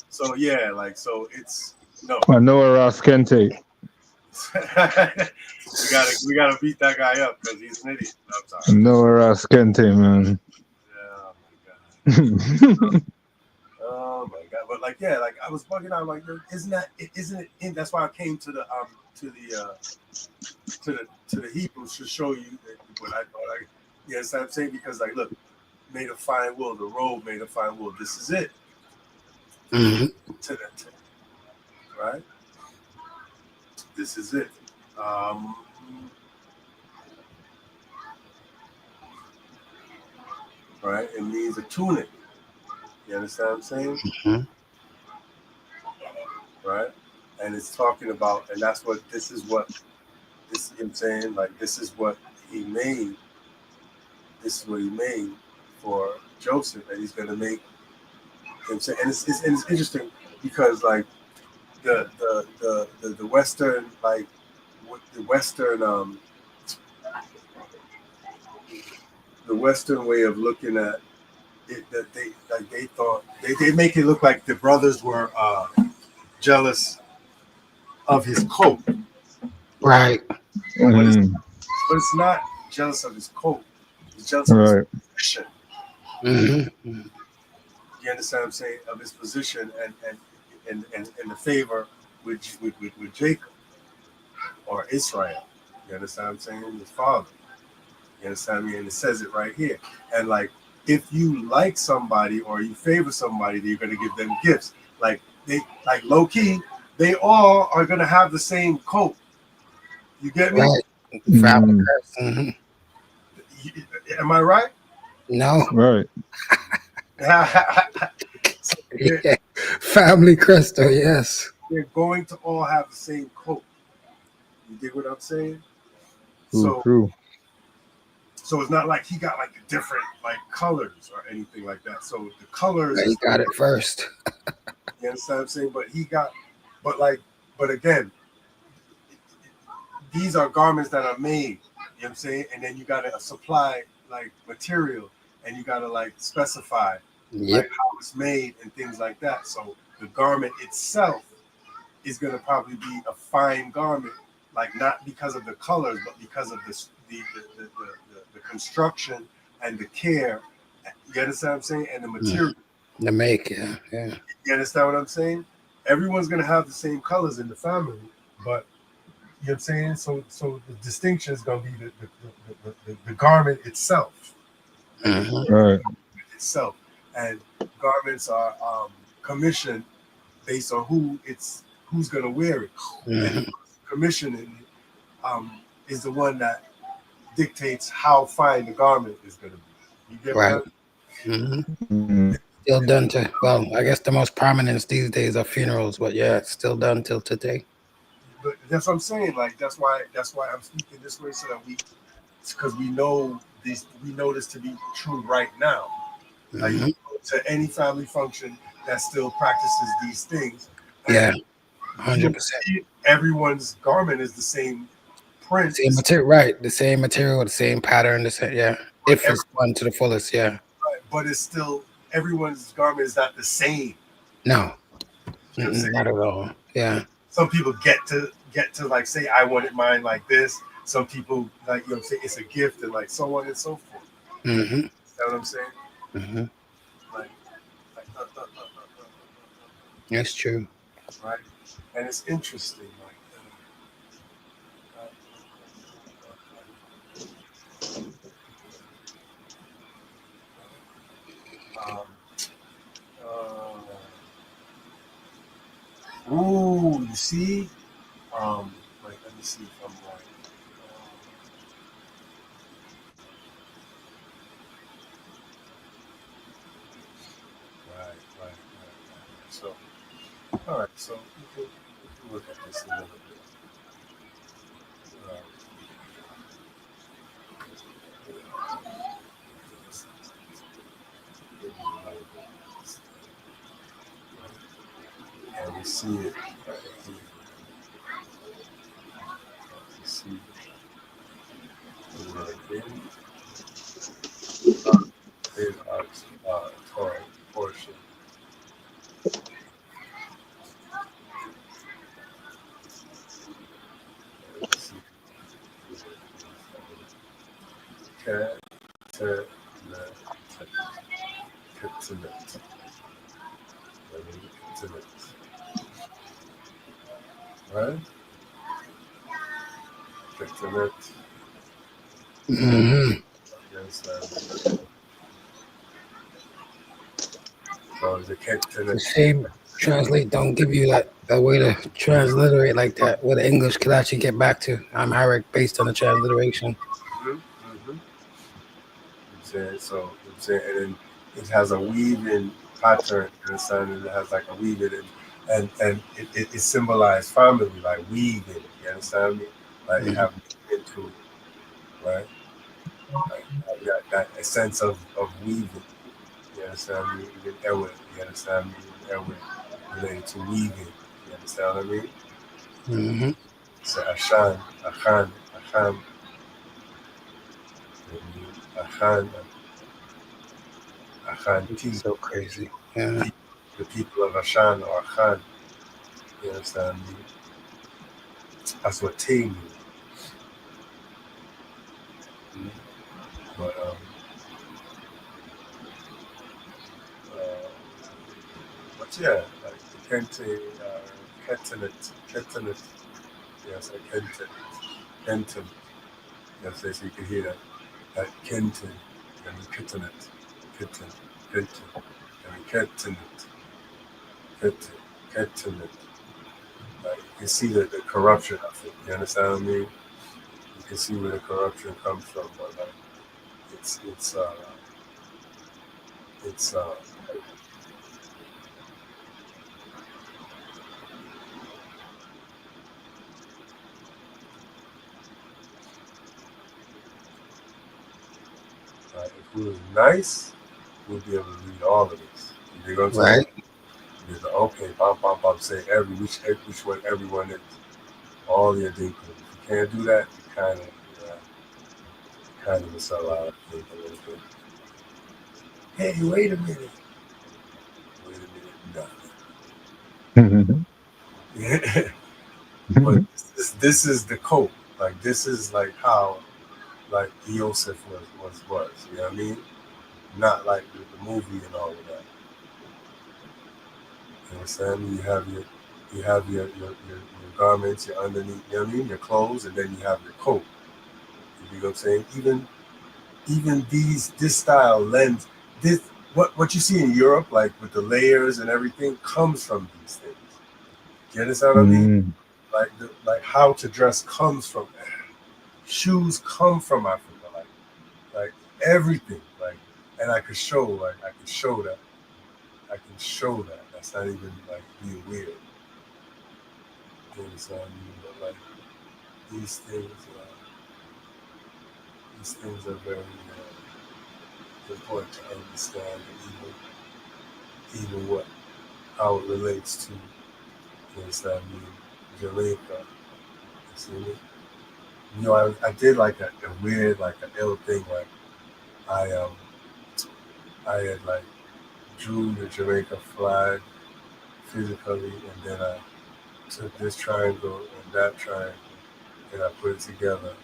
So yeah, like so it's no. I know a Raskente. we gotta beat that guy up because he's an idiot. I'm I sorry. know a Raskente, man. Oh my God. Oh my God. But like yeah, like I was bugging out like isn't it that's why I came to the to the Hebrews to show you that what I thought I yes I'm saying because like look, made a fine wool, the robe made a fine wool. This is it. To the right? This is it. Um, right? It means a tunic. You understand what I'm saying? Right? And it's talking about, and that's what this is what this you know what I'm saying, like this is what he made. This is what he made for Joseph, and he's gonna make him say, and it's interesting because like the Western like the Western the Western way of looking at it, that they thought they make it look like the brothers were jealous of his coat, Right. But it's not jealous of his coat. It's jealous of his position. You understand what I'm saying? Of his position and the favor with Jacob or Israel. You understand what I'm saying? His father. You understand me? And it says it right here. And like, if you like somebody or you favor somebody, you're gonna give them gifts. Like they, like low key, they all are gonna have the same coat. You get me? Right. Am I right? No. Right. So yeah. Family crystal, yes. They're going to all have the same coat. You dig what I'm saying? True. So it's not like he got like different like colors or anything like that. So the colors. He got it first. You understand what I'm saying? But he got, but again, these are garments that are made. You know what I'm saying? And then you gotta supply like material, and you gotta like specify like how it's made and things like that. So the garment itself is gonna probably be a fine garment, like not because of the colors, but because of the construction and the care. You understand what I'm saying? And the material. The make, yeah. You understand what I'm saying? Everyone's gonna have the same colors in the family, but you know what I'm saying? So the distinction is gonna be the garment itself. Right. Itself. And garments are commissioned based on who's gonna wear it. And commissioning is the one that dictates how fine the garment is gonna be. You get right. That? Still done to, well, I guess the most prominence these days are funerals, but yeah, it's still done till today. But that's what I'm saying. Like that's why I'm speaking this way, so that because we know this to be true right now. Like you go to any family function that still practices these things. Yeah, 100%. Everyone's garment is the same print. Same material, right? The same material, the same pattern, the same, yeah. If it's done to the fullest, yeah. Right, but it's still everyone's garment is not the same. No, not at all. Yeah. Some people get to like say I wanted mine like this. Some people like you know say it's a gift and like so on and so forth. You know what I'm saying? Like, that's true. Right, and it's interesting. You see? Wait, let me see if I'm right. Right. So, all right. So we can look at this a little bit. And we see it right here. We see the word in arts. Right? Ketenet. Mm-hmm. Yes, so the The Ketenet. shame translate don't give you that way to transliterate like that, where the English could actually get back to Amharic based on the transliteration. So and then it has a weaving pattern, you understand? And it has like a weaving, and it symbolizes family, like weaving, you understand me? Like you have weaving to it, right? Like that a sense of weaving, you understand me? Even Ewe, you understand me? Even Ewe related to weaving, you understand what I mean? Mm-hmm. So Achan, Achan T. So crazy. Yeah. The people of Achan or Achan, you understand me? That's what T means. But yeah, like the Kenton, yes, a Kenton, yes, so you can hear that, Kenton, and Kenton, and Kenton, like you can see the corruption of it. You understand what I mean? You can see where the corruption comes from, but like it's if we was nice, we'd be able to read all of this. You know what I'm saying? Right. You're like, okay, pop, say which one everyone is, all your deacons. If you can't do that, you kind of miss out a little bit. Hey, wait a minute, nothing. But this is the code. Like this is like how like Yosef was. You know what I mean? Not like the movie and all of that. You understand? You have your garments, your underneath, you know what I mean? Your clothes, and then you have your coat. You know what I'm saying? Even this style lends this what you see in Europe, like with the layers and everything, comes from these things. You understand what I mean? Like how to dress comes from shoes come from Africa, like everything, like, and I can show that. I can show that. That's not even like being weird. You understand me? But like these things are very important to understand, even what how it relates to. You understand me? Jamaica. You see me? You know, I did like a weird, like an ill thing. Like I had like drew the Jamaica flag physically, and then I took this triangle and that triangle, and I put it together,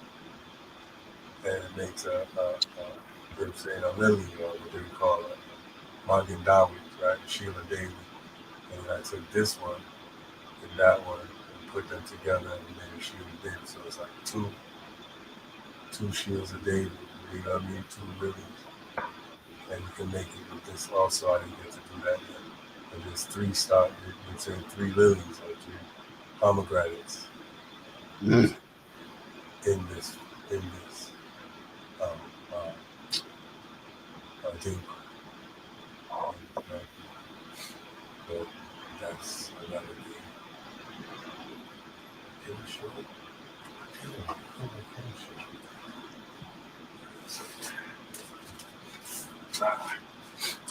and it makes they were saying a lily, or what they would call it, Magen David, right? Sheila David. And I took this one and that one and put them together and made a Sheila David. So it's like two shields of David, you know what I mean? Two lilies. And you can make it with this also. I didn't get to do that yet. But there's you're saying three lilies or three pomegranates in this um, thing. But that's another thing. Can you show it?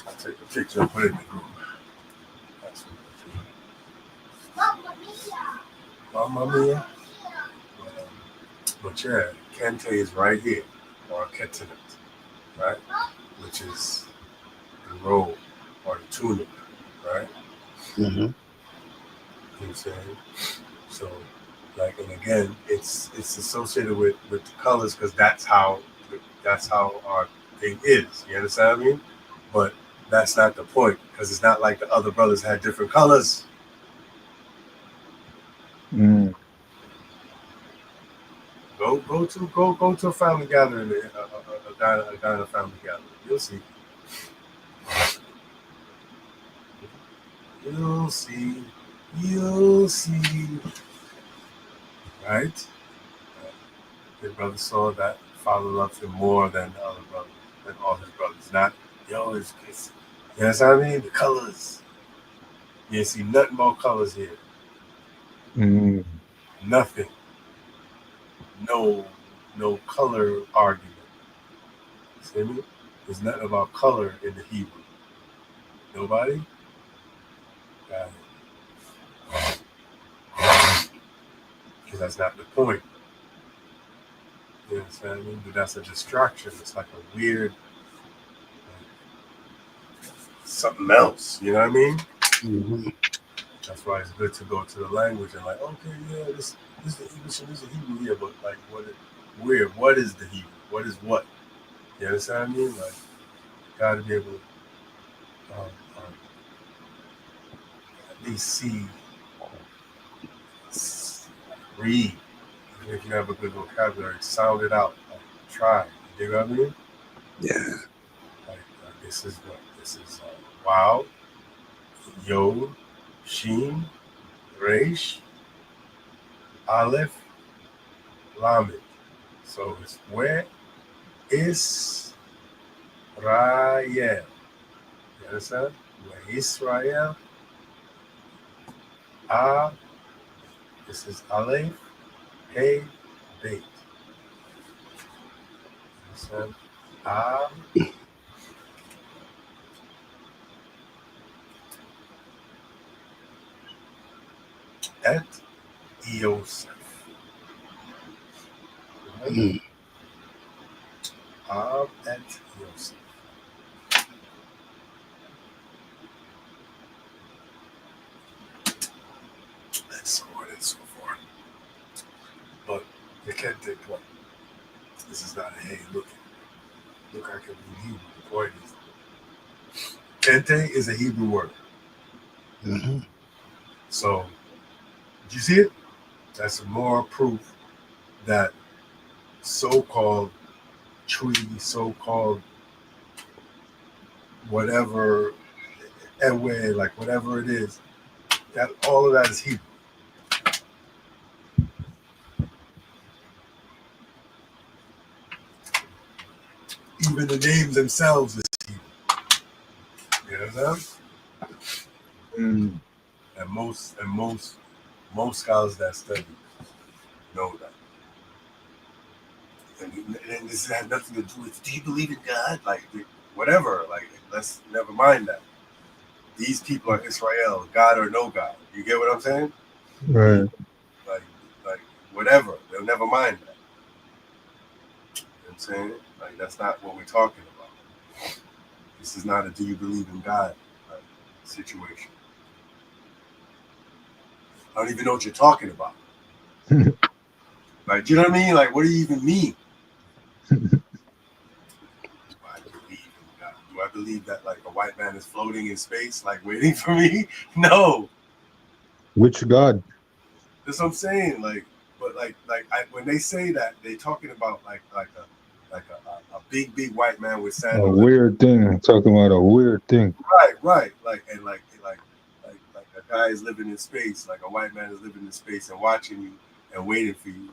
I'll take a picture and put it in the group. That's what Mamma Mia. But yeah, Kente is right here, or Ketenet, right? Which is the robe or the tunic, right? Mm-hmm. You know what I'm saying? So, like, and again, it's associated with the colors because that's how that's how our thing is. You understand what I mean? But that's not the point, because it's not like the other brothers had different colors. Mm. Go to a family gathering, a Ghana family gathering. You'll see. You'll see. Right? His brother saw that father loved him more than the other brothers, than all his brothers. Not, yo, it's you know what I mean? The colors. You see nothing but colors here. Mm. Nothing. No color argument. See me? There's nothing about color in the Hebrew. Nobody? Got it. Because that's not the point. You understand what I mean? But that's a distraction. It's like a weird, something else. You know what I mean? Mm-hmm. That's why it's good to go to the language and like, okay, yeah, this is the English and this is the Hebrew here, but like, what is the Hebrew? What is what? You understand what I mean? Like, got to be able to at least see, read. Even if you have a good vocabulary, sound it out. Like, try. You know what I mean? Yeah. Like this is what? This is wow, Yod, Shin, Resh, Aleph, Lamed. So it's where is Israel. You understand? Where Israel. This is Aleph, Hey, Beit. Understand? Et Yosef. Mm. Et Yosef. And so on and so forth. But you can't take point. This is not a hey, look, I can read Hebrew. The point is, kente is a Hebrew word. Mm-hmm. So, did you see it? That's more proof that so-called tree, so-called whatever, Ewe, like whatever it is, that all of that is Hebrew. Even the names themselves is Hebrew. You know what I'm saying? And most scholars that study know that. And this has nothing to do with, do you believe in God? Like, whatever. Like, let's never mind that. These people are Israel, God or no God. You get what I'm saying? Right. Like whatever. They'll never mind that. You know what I'm saying? Like, that's not what we're talking about. This is not a do you believe in God situation. I don't even know what you're talking about. Like, do you know what I mean? Like, what do you even mean? Do I believe that like a white man is floating in space, like waiting for me? No. Which God? That's what I'm saying. Like, but when they say that, they're talking about like a big white man with A sandals. weird thing. I'm talking about a weird thing. Right. Like a guy is living in space, like a white man is living in space and watching you and waiting for you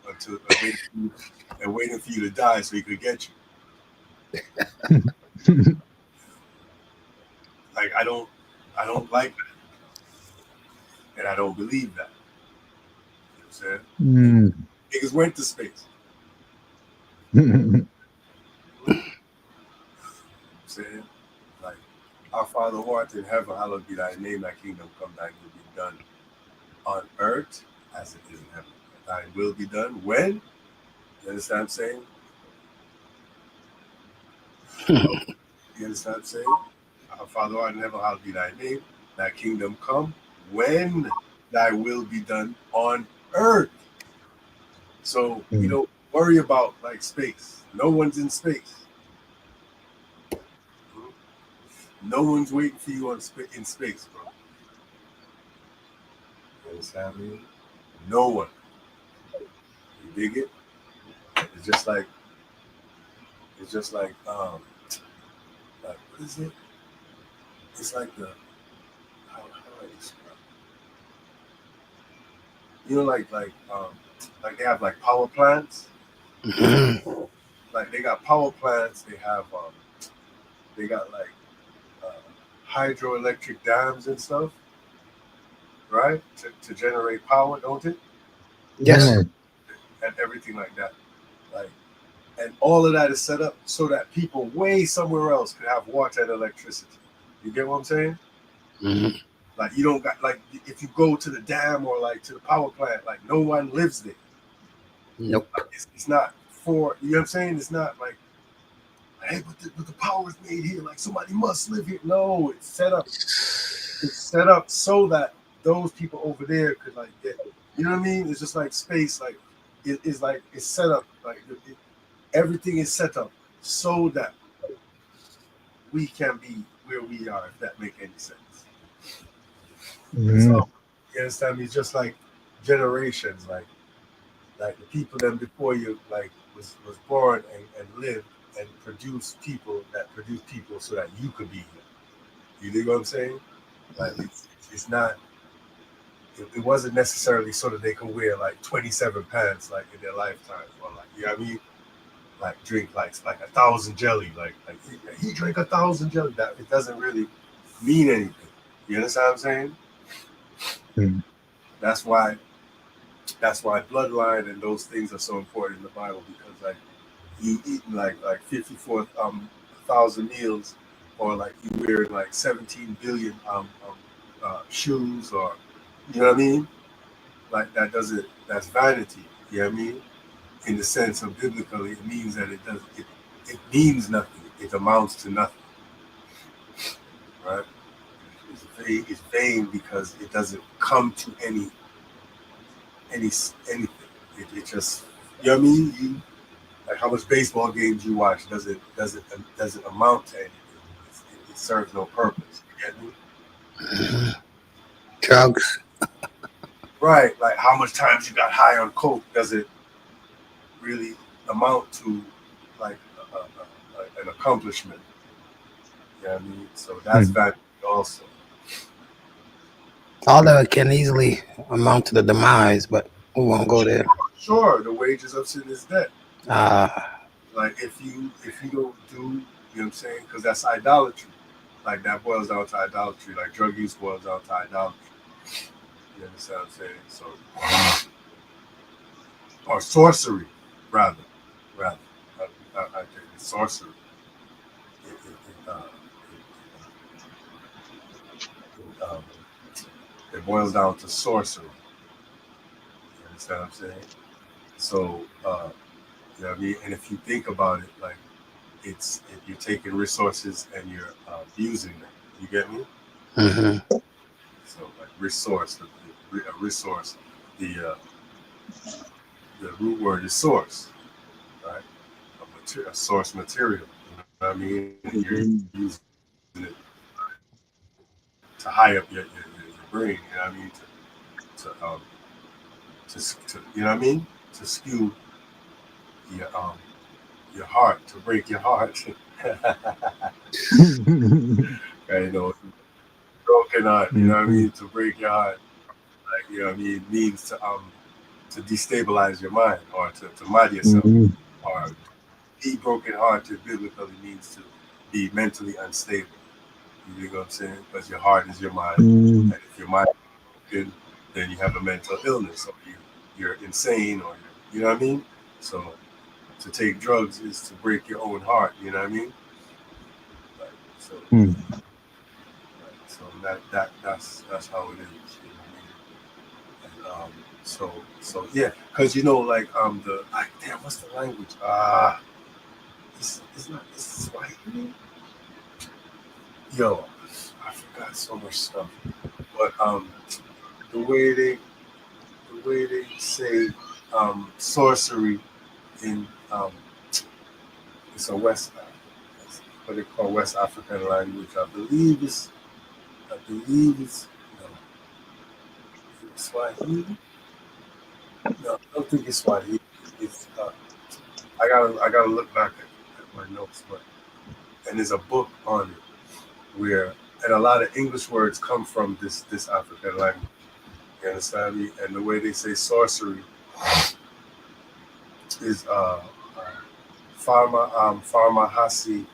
waiting for you to die so he could get you. Like, I don't like that. And I don't believe that. You know what I'm saying? Niggas went to space. Saying, like, our Father who art in heaven, hallowed be thy name, thy kingdom come, thy will be done on earth as it is in heaven. Thy will be done when? You understand what I'm saying? You understand what I'm saying? Our Father who art in heaven, hallowed be thy name, thy kingdom come, when thy will be done on earth. So we don't worry about like space. No one's in space. No one's waiting for you in space, bro. You understand me? No one. You dig it? It's just like what is it? It's like the how do I describe it? You know, like they have like power plants. Like they got power plants. They got like uh, hydroelectric dams and stuff, right? To generate power, don't it? Yes. And everything like that. Like, and all of that is set up so that people way somewhere else could have water and electricity. You get what I'm saying? Mm-hmm. Like you don't got like if you go to the dam or like to the power plant, like no one lives there. Nope. Like, it's not for you know what I'm saying? It's not like hey, but the power is made here. Like somebody must live here. No, it's set up. It's set up so that those people over there could like get. You know what I mean? It's just like space. Like it's like it's set up. Like everything is set up so that we can be where we are. If that make any sense. So you understand me? It's just like generations. Like the people them before you like was born and lived and produced people that produce people so that you could be here. You dig what I'm saying? Like it's not. It wasn't necessarily so that they could wear like 27 pants like in their lifetime or like you know what I mean? Like drink like 1,000 jelly. Like he drank 1,000 jelly. That it doesn't really mean anything. You understand what I'm saying? Mm. That's why bloodline and those things are so important in the Bible because like you eating like 54,000 meals or like you wearing like 17 billion shoes or you know what I mean? Like that's vanity. You know what I mean? In the sense of biblically, it means that it means nothing. It amounts to nothing. Right? It's vain because it doesn't come to anything. It just you know what I mean? You like how much baseball games you watch doesn't amount to anything. It serves no purpose. You get me? Drugs. Right. Like how much times you got high on coke doesn't really amount to like an accomplishment. You know what I mean? So that's value also. Although it can easily amount to the demise, but we won't go there. Sure, the wages of sin is death. Ah. Like if you don't do, you know what I'm saying? Because that's idolatry. Like that boils down to idolatry. Like drug use boils down to idolatry. You understand what I'm saying? So, or sorcery, rather. I think it's sorcery. It boils down to sorcery. You understand what I'm saying? So, you know what I mean? And if you think about it, like if you're taking resources and you're using them. You get me? Mm-hmm. So like resource, a resource, the root word is source, right? A source material. You know what I mean? And you're using it to high up your brain. You know what I mean? To you know what I mean? To skew your heart, to break your heart. You know, broken heart. You know what I mean? To break your heart. Like you know what I mean? It means to destabilize your mind or to mad yourself or be broken-hearted biblically means to be mentally unstable. You know what I'm saying? Because your heart is your mind, and if your mind is broken, then you have a mental illness or you're insane or you know what I mean? So to take drugs is to break your own heart. You know what I mean? Like, so that's how it is. You know what I mean? And, so yeah, because you know like damn, what's the language? It's not Swahili. Yo, I forgot so much stuff. But the way they say sorcery in it's a West what they call West African language. I believe it's Swahili. No, I don't think it's Swahili. It's I gotta look back at my notes, and there's a book on it where, and a lot of English words come from this African language. You understand me? And the way they say sorcery is Farma Hasi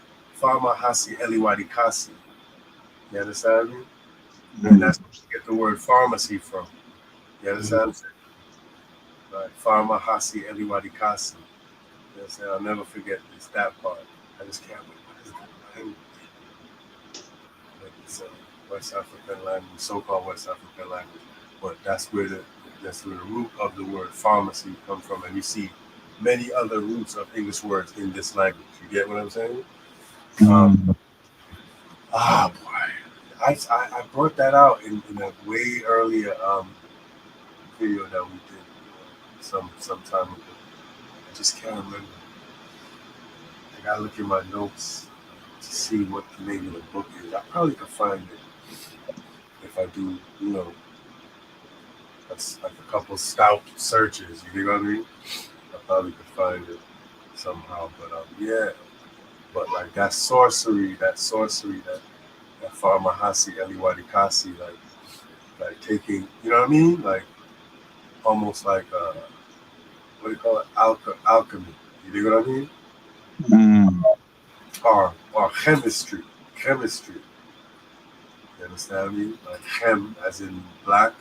Eliwadi Kasi. You understand me? And that's where you get the word pharmacy from. You understand? Right. Farma Hasi Eliwadi Kasi. You understand? I'll never forget this, that part. I just can't wait. What is that language? It's a West African language, so-called West African language. But that's where the root of the word pharmacy comes from. And you see many other roots of English words in this language. You get what I'm saying? Boy. I brought that out in a way earlier video that we did some time ago. I just can't remember. I gotta look at my notes to see what the name of the book is. I probably could find it if I do, that's like a couple stout searches. You know what I mean? I probably could find it somehow. But yeah. But like that sorcery, that Farmahasi Eliwadikasi, like taking, you know what I mean? Like almost like what do you call it? Alchemy. You know what I mean? Or chemistry. You understand me? Like chem as in black.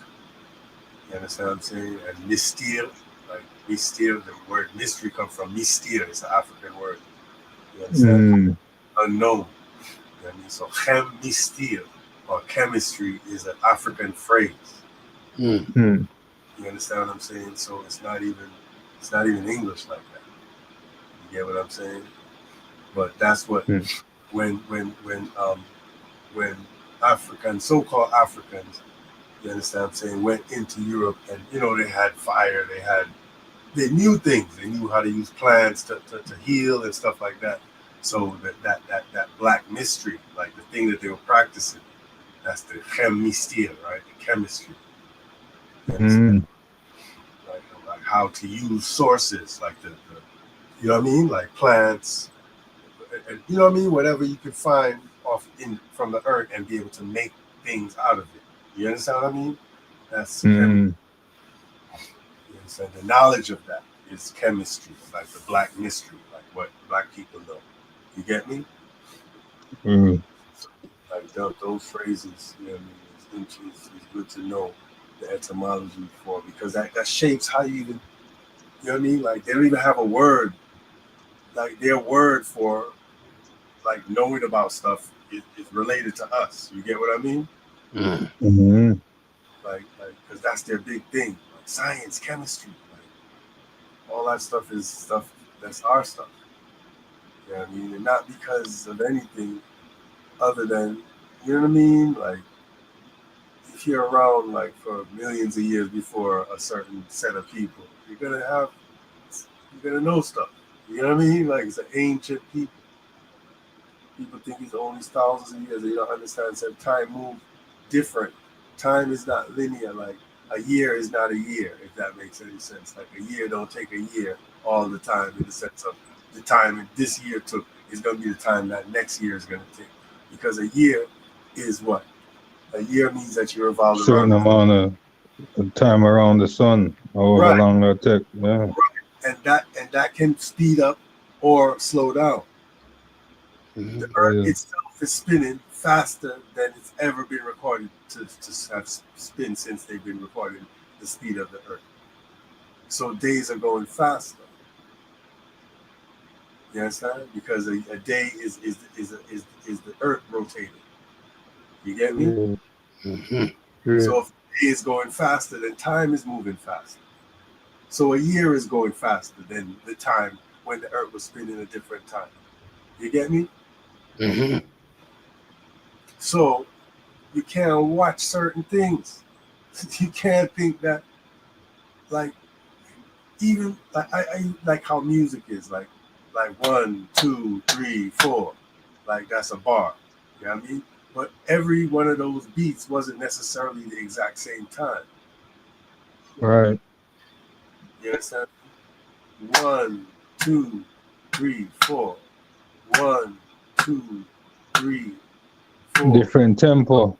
You understand what I'm saying? And mystir, like mystir, the word mystery comes from mystir. It's an African word. You understand? Unknown. You know what I mean? So chem mystir or chemistry is an African phrase. You understand what I'm saying? So it's not even English like that. You get what I'm saying? But that's what when Africans, so-called Africans, you understand what I'm saying, went into Europe, and they had fire, they knew things, they knew how to use plants to heal and stuff like that. So that black mystery, like the thing that they were practicing, that's the chemistry, right? The chemistry. You understand? Like how to use sources, like the you know what I mean, like plants, and you know what I mean, whatever you could find from the earth and be able to make things out of it. You understand what I mean? That's chemistry. You understand? The knowledge of that is chemistry, like the black mystery, like what black people know. You get me? Like those phrases, you know what I mean? It's good to know the etymology for, because that shapes how you even, you know what I mean? Like they don't even have a word. Like their word for like knowing about stuff is related to us. You get what I mean? Like because that's their big thing. Like science, chemistry, like all that stuff is stuff that's our stuff. You know what I mean? And not because of anything other than, you know what I mean? Like if you're around like for millions of years before a certain set of people, you're gonna know stuff. You know what I mean? Like it's an ancient people. People think it's only thousands of years. They don't understand that time moves different. Time is not linear. Like a year is not a year, if that makes any sense. Like a year don't take a year all the time, in the sense of the time this year took is going to be the time that next year is going to take. Because a year is what? A year means that you're evolving certain amount of time around the sun, however long that takes. Yeah. Right. And that can speed up or slow down. The Earth itself is spinning faster than it's ever been recorded to have spin since they've been recording the speed of the Earth. So days are going faster. You understand? Because a day is the Earth rotating. You get me? So if a day is going faster, then time is moving faster. So a year is going faster than the time when the Earth was spinning a different time. You get me? So you can't watch certain things. You can't think that, like, even like I like how music is like 1, 2, 3, 4. like that's a bar. You know what I mean? But every one of those beats wasn't necessarily the exact same time. Right. You understand? 1, 2, 3, 4. 1, 2, 3, 4. Different tempo.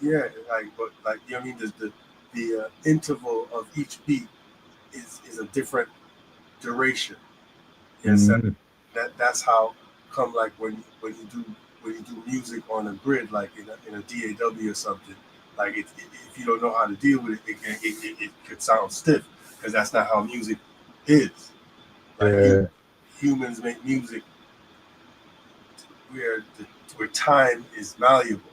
Yeah, but you know what I mean. The interval of each beat is a different duration. Yes, that's how come like when you do music on a grid, like in a DAW or something, like if you don't know how to deal with it, it could sound stiff because that's not how music is. Like humans make music where time is malleable.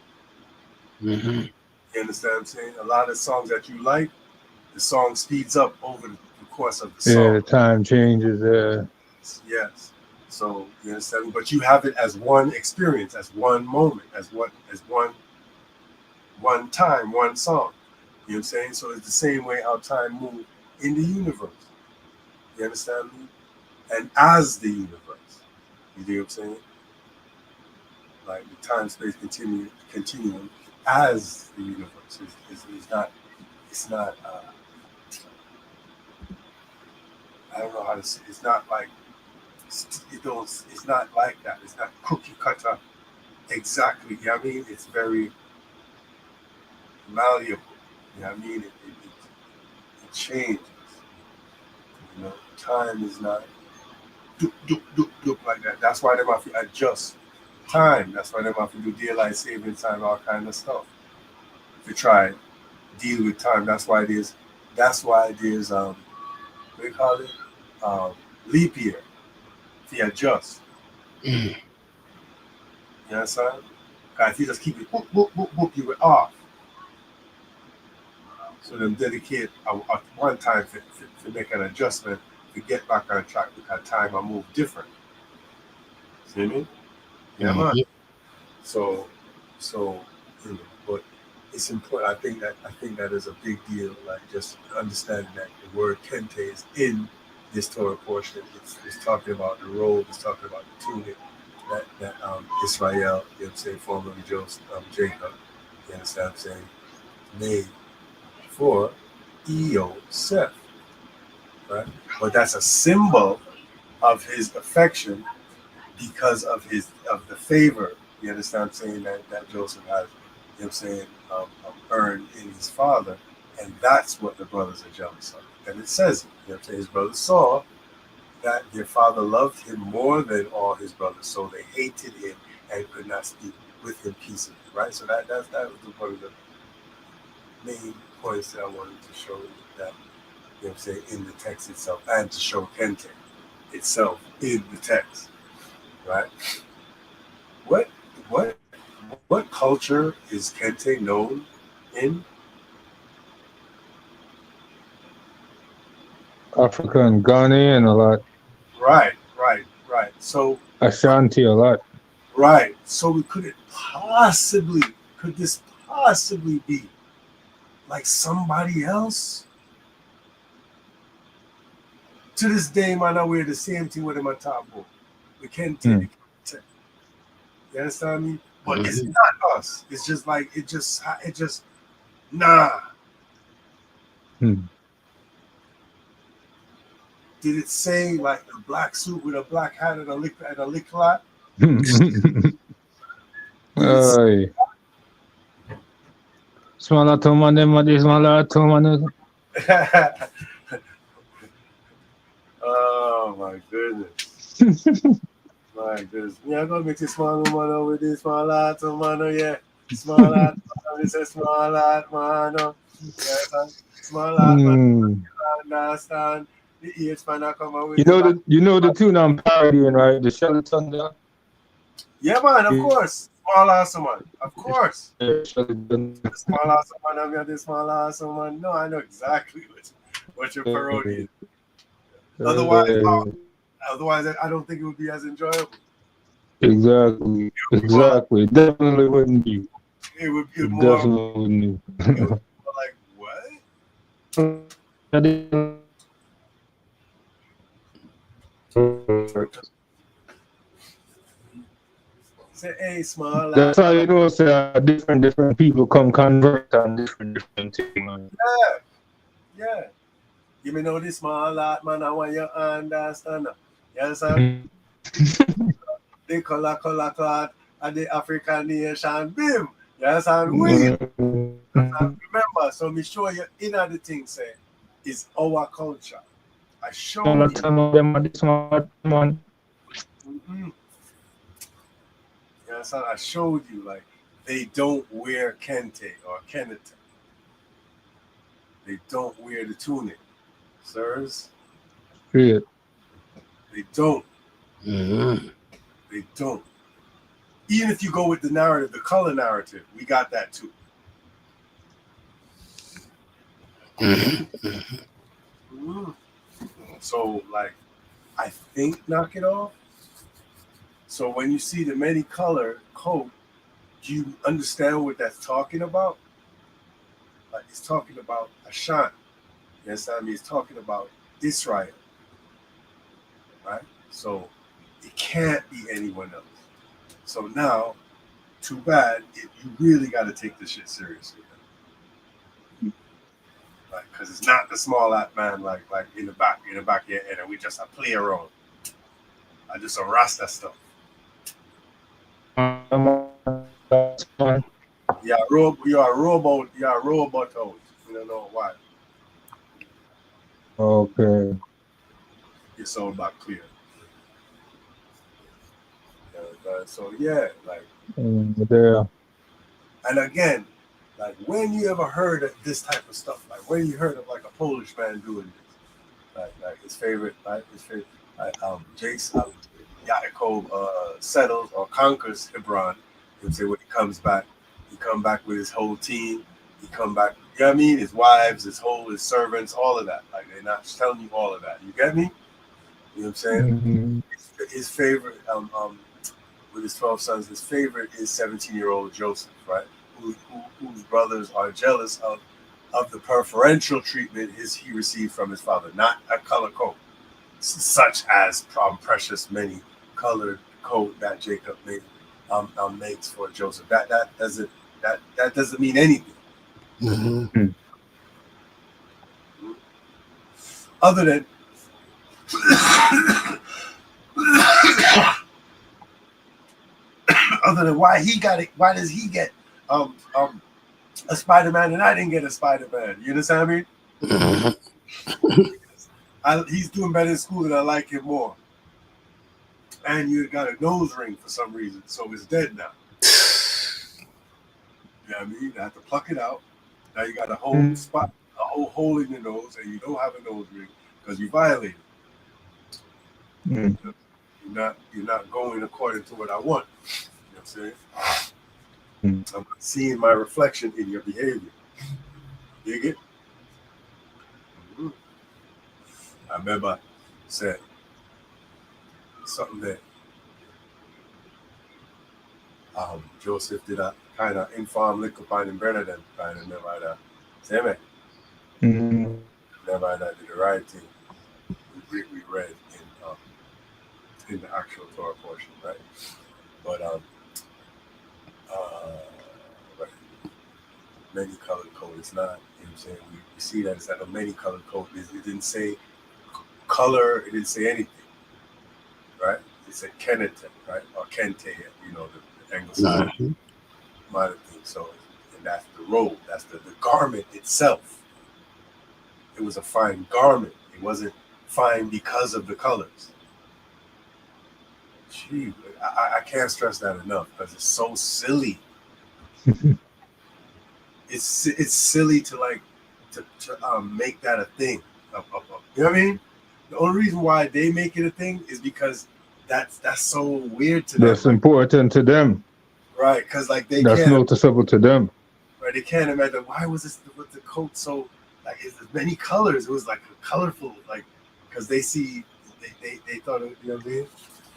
Mm-hmm. You understand what I'm saying? A lot of songs that you like, the song speeds up over the course of the song. Yeah, time changes. Yes. So you understand, but you have it as one experience, as one moment, as one time, one song. You know what I'm saying? So it's the same way how time moves in the universe. You understand me? And as the universe. You know what I'm saying? Like the time space continuum as the universe is not. It's not. I don't know how to say. It's not like. It's not like that. It's not cookie cutter. Exactly. You know what I mean? It's very malleable. You know what I mean? It changes. You know, time is not doop, doop, doop, doop like that. That's why they have to adjust time. That's why they have to do daylight saving time, all kind of stuff. To try deal with time. That's why there's what do you call it? Leap year. To adjust. Mm. You understand? Because if you just keep it boop, boop, boop, boop, you were off. So them dedicate one time to make an adjustment to get back on track because time I move different. See me? Yeah, man. So you know, but it's important. I think that is a big deal. Like just understanding that the word kente is in this Torah portion. It's talking about the robe. It's talking about the tunic that Israel, you know what I'm saying, formerly Jacob, you understand what I'm saying, made for Yeshiva, right? But that's a symbol of his affection because of the favor, you understand what I'm saying, that Joseph has, you know what I'm saying, earned in his father, and that's what the brothers are jealous of. And it says, you know what I'm saying, his brothers saw that their father loved him more than all his brothers, so they hated him and could not speak with him peaceably, right? So that was one of the main points that I wanted to show you, that, you know what I'm saying, in the text itself, and to show Kente itself in the text, right? What culture is Kente known in? African, Ghanaian a lot. Right. So Ashanti a lot. right. So could this possibly be like somebody else? To this day, man, I wear the same thing with my top book. The Kente. You understand me? But it's not us. It's just like it just nah. Did it say like a black suit with a black hat and a lick lot? Smaller to man, smaller to man. Oh my goodness. My goodness. Yeah, I'm gonna mix it small man with this small lot of man, yeah. Small lot, it's a small lot, man. Yeah, small lot, man. Understand? The ears man come away. You know the tune I'm parodying, right? The Shelly Thunder. Yeah, man, of course. Small awesome man. Of course. Small awesome man, I've got this small awesome man. No, I know exactly what you're parodying. Otherwise, I don't think it would be as enjoyable. Exactly. Definitely wouldn't be. It would be definitely wouldn't be. It would be more like, what? Say, hey, small lad. That's how you know. Say different people come convert on different things. Yeah. You may know this small lad, man. I want you understand. You understand? The color clad and the African nation. Bim. You understand? Remember, so me show you inner the thing say is our culture. I show you. Yes, I showed you like they don't wear kente or kenete. They don't wear the tunic, sirs. Yeah. They don't. Mm-hmm. They don't. Even if you go with the narrative, the color narrative, we got that too. So, like, I think knock it off. So when you see the many color coat, do you understand what that's talking about? Like, it's talking about Ashan. Yes, I mean, it's talking about Israel. Right? So it can't be anyone else. So now, too bad, you really got to take this shit seriously. Like, because it's not the small act man, like in the back of your head, and we just play around. I just harass that stuff. Yeah, you are a robot out. You don't know why. Okay. Your sound back clear. So yeah, like. There. And again, like when you ever heard of this type of stuff, like when you heard of like a Polish man doing this, like his favorite, Jake's Yaakov settles or conquers Hebron. He'll say when he comes back, he come back with his whole team. He come back, you know what I mean? His wives, his servants, all of that. Like they're not telling you all of that. You get me? You know what I'm saying? Mm-hmm. His favorite, with his 12 sons, his favorite is 17-year-old Joseph, right? Whose brothers are jealous of the preferential treatment he received from his father, not a color coat, such as precious many colored coat that Jacob makes for Joseph. That doesn't mean anything. Mm-hmm. Other than why he got it, why does he get a Spider-Man and I didn't get a Spider-Man? You understand me? He's doing better in school and I like him more. And you got a nose ring for some reason, so it's dead now. You know what I mean? I have to pluck it out. Now you got a whole spot, a whole hole in your nose, and you don't have a nose ring because you violated. You're not going according to what I want. You know what I'm saying? I'm seeing my reflection in your behavior. Dig it? I remember said something that Joseph did a kind of inform liquor pine and better than kind of never that. Say me. Never that did the right thing. We read in the actual Torah portion, right? But right. Many colored coat. It's not, you know what I'm saying? We see that it's like a many colored coat. It didn't say color, it didn't say anything. Right? It said kenete, right? Or kente, you know, the anglicized minor thing. So and that's the robe, that's the garment itself. It was a fine garment. It wasn't fine because of the colors. Gee, I can't stress that enough because it's so silly. It's silly to make that a thing. You know what I mean? The only reason why they make it a thing is because that's so weird to them. That's important to them. Right, because like that's noticeable to them. Right, they can't imagine why was this with the coat so like it's many colors. It was like colorful, like because they thought it, you know what I mean?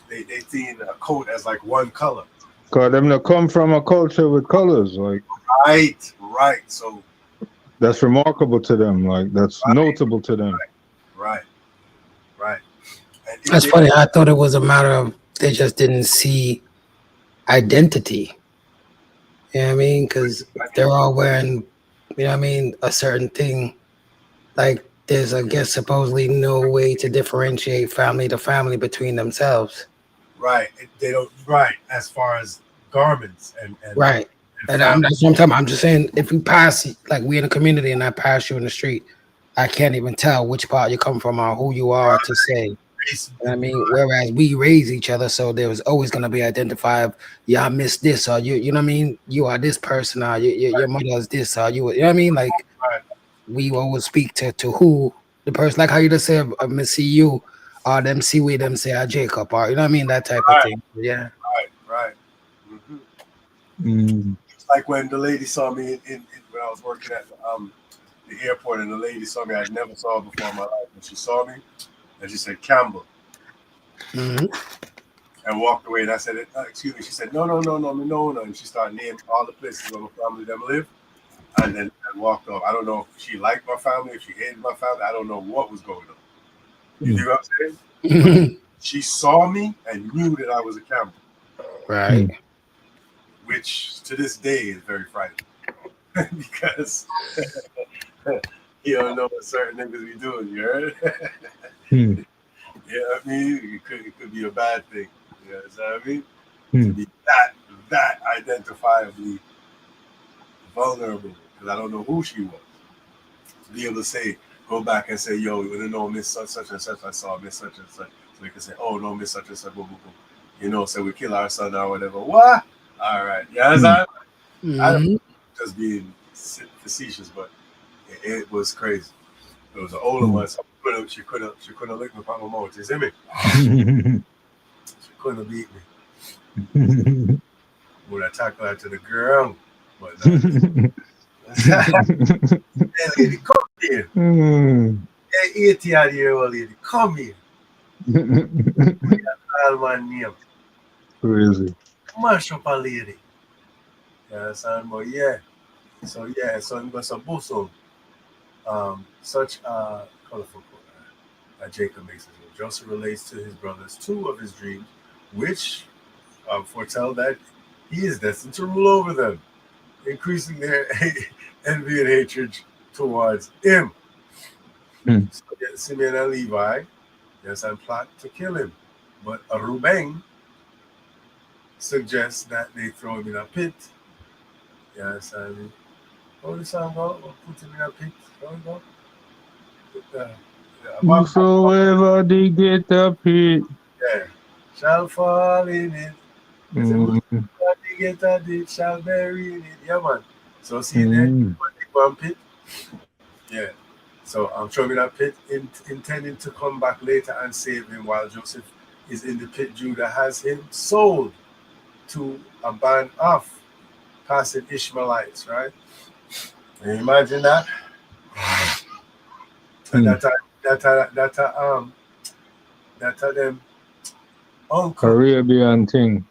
They seen a coat as like one color. Cause them not come from a culture with colors, like right. So that's remarkable to them, like that's notable to them. Right. That's funny. I thought it was a matter of they just didn't see identity. You know what I mean? Because they're all wearing, you know what I mean, a certain thing. Like there's, I guess, supposedly no way to differentiate family to family between themselves. Right. They don't. Right. As far as garments and Right. And that's what I'm talking about. I'm just saying, if we pass, like we in a community and I pass you in the street, I can't even tell which part you come from or who you are to say. You know what I mean? Whereas we raise each other, so there was always going to be identified. Yeah, I missed this, or you know what I mean? You are this person, or your mother is this, or you know what I mean? Like we always speak to who the person, like how you just say, I see you, or them see we them say, Jacob, or you know what I mean? That type of thing. Yeah. Right. Mm-hmm. Mm. It's like when the lady saw me in when I was working at the airport, and the lady saw me. I'd never saw her before in my life, and she saw me, and she said Campbell, and walked away. And I said, "Excuse me." She said, "No." And she started naming all the places where my family them live, and then walked off. I don't know if she liked my family, if she hated my family. I don't know what was going on. You know what I'm saying? But she saw me and knew that I was a Campbell. Right. Which to this day is very frightening because you don't know what certain niggas be doing, you heard? Yeah, I mean, it could be a bad thing. You know what I mean? To be that identifiably vulnerable, because I don't know who she was. To be able to say, go back and say, yo, you don't know Miss such and such, I saw Miss such and such. So we can say, oh no, Miss such and such, boom, boom, boom. You know, so we kill our son or whatever. What? All right. Yeah, I don't just being facetious, but it was crazy. It was an older one. So she couldn't lick me from my mouth. You see me? She couldn't beat me. Would I tackle her to the ground? But hey, lady, come here. Hey, 80-year-old lady, come here. Call my name. Crazy. Mash up a lady. You understand? But yeah. So I'm going to boost on such a colorful quote. Jacob makes his name. Joseph relates to his brothers two of his dreams, which foretell that he is destined to rule over them, increasing their envy and hatred towards him. So Simeon and Levi, and plot to kill him. But Reuben suggests that they throw him in a pit. Yes, and how the song go? Put him in a pit. How it go? Whosoever they get a pit. Yeah. Shall fall in it. They get a ditch, shall bury in it. Yeah, man. So see there, one pit. Yeah. So I'm throwing that pit, intending to come back later and save him while Joseph is in the pit. Judah has him sold to a band of passing Ishmaelites, right? Can you imagine that? And that them uncle. Arabian thing.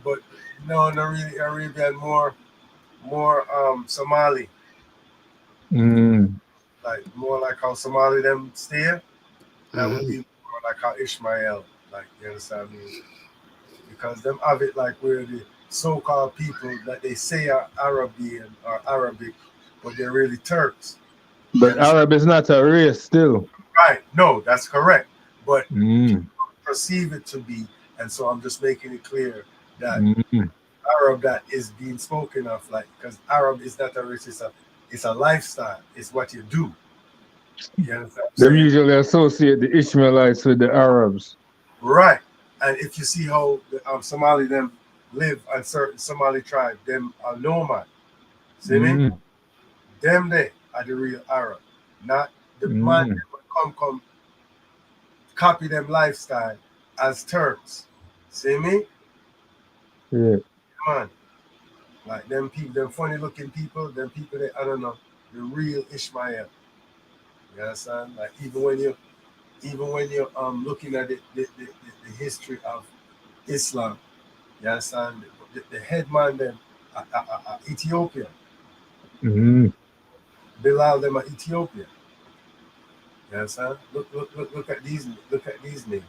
But no, not really Arabian, more Somali. Like more like how Somali them stay. That would be more like how Ishmael, like you understand me? Because them have it like where the so-called people that they say are Arabian or Arabic, but they're really Turks. But Arab is not a race still. Right. No, that's correct. But perceive it to be, and so I'm just making it clear that Arab that is being spoken of, like, because Arab is not a race, it's a lifestyle. It's what you do. You understand? They usually associate the Ishmaelites with the Arabs. Right. And if you see how the Somali them live and certain Somali tribe, them are nomad. See me? Them they are the real Arab. Not the man that will come copy them lifestyle as Turks. See me? Yeah. Man. Like them people, them funny looking people, them people that I don't know, the real Ishmael. You understand? Like even when you're looking at the history of Islam, you understand? The head man them Ethiopia. Bilal them are Ethiopia. You understand? Look at these names.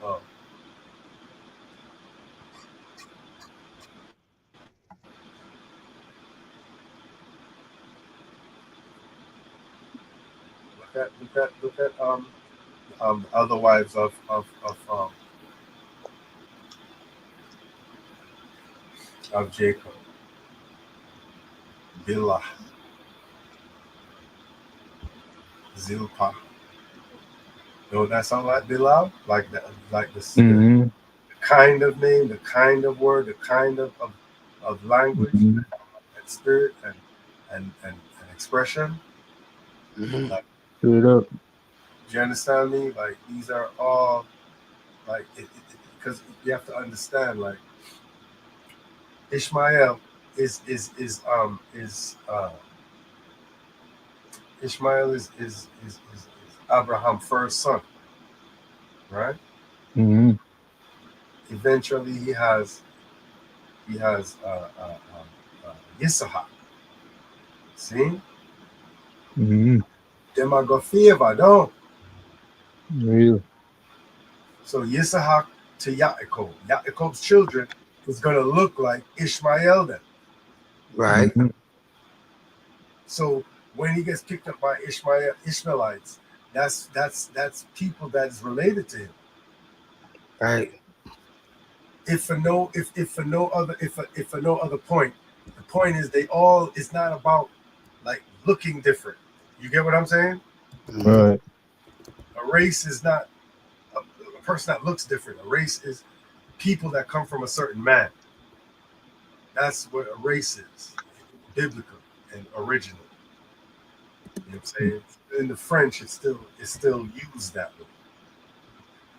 Oh. Look at other wives of Jacob. Bilhah, Zilpah. Don't that sound like Bilhah? Like that, like this, the kind of name, the kind of word, the kind of language, and spirit, and expression. Like, Straight up. do you understand me? Like, these are all like because you have to understand, like, Ishmael is Ishmael is Abraham's first son, right? Eventually, he has Yisahak. See, them are go favor, don't. Real. So Yisahak to Yaakov. Yaakov's children is gonna look like Ishmael then. Right. So when he gets picked up by Ishmaelites, that's people that is related to him. Right. If for no other point, the point is they all. It's not about like looking different. You get what I'm saying? Right. A race is not a person that looks different. A race is people that come from a certain man. That's what a race is, biblical and original. You know what I'm saying? In the French, it's still used that way.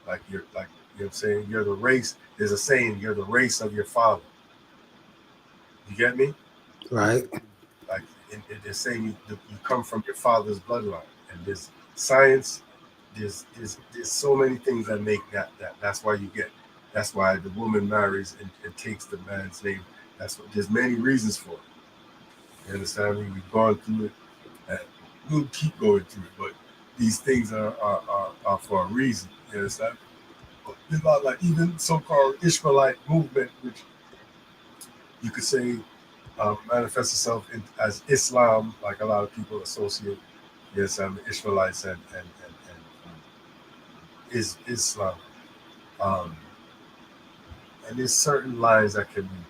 Like you know what I'm saying? You're the race. There's a saying, you're the race of your father. You get me? Right. Like they're saying you come from your father's bloodline. And there's science, there's so many things that make that's why the woman marries and takes the man's name. That's what there's many reasons for it. You understand me? We've gone through it and we'll keep going through it, but these things are for a reason. You understand? It's not like even so-called Ishmaelite movement, which you could say manifests itself as Islam, like a lot of people associate Ishmaelites and is Islam. And there's certain lines that can be,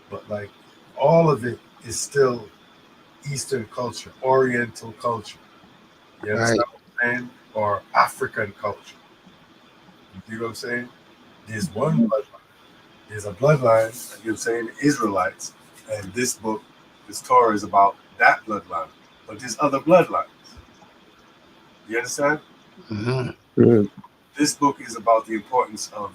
but like all of it is still Eastern culture, Oriental culture. You understand what I'm saying? Or African culture. You know what I'm saying? There's one bloodline. There's a bloodline, you know what I'm saying, the Israelites. And this book, this Torah is about that bloodline. But there's other bloodlines. You understand? This book is about the importance of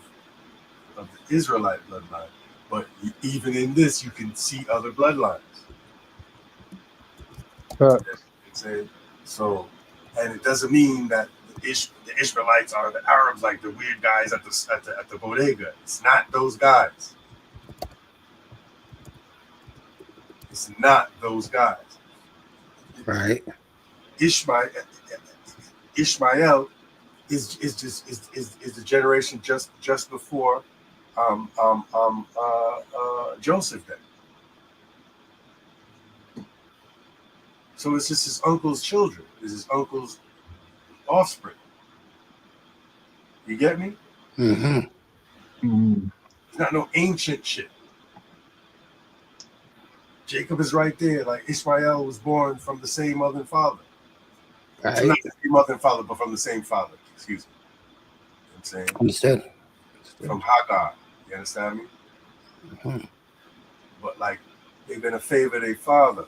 the Israelite bloodline. But even in this, you can see other bloodlines. You know what I'm saying? So, and it doesn't mean that the Ishmaelites are the Arabs, like the weird guys at the bodega. It's not those guys. It's not those guys. Right. Ishmael is the generation just before Joseph then. So it's just his uncle's children. It's his uncle's offspring. You get me? It's not no ancient shit. Jacob is right there. Like Ishmael was born from the same mother and father. Right. So not the same mother and father, but from the same father. Excuse me. You know what I'm saying? Understood. From Hagar. You understand me? But like they're gonna favor their father.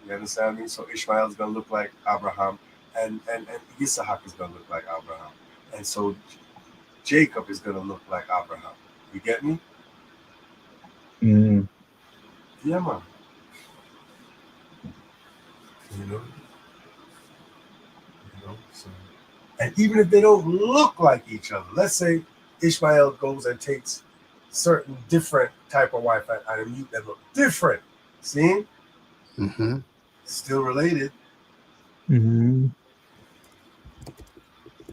You understand me? So Ishmael is gonna look like Abraham, and Isaac is gonna look like Abraham, and so Jacob is gonna look like Abraham. You get me? Yeah, man. You know. So, and even if they don't look like each other, let's say Ishmael goes and takes certain different type of wife and a mute that look different. See? Still related.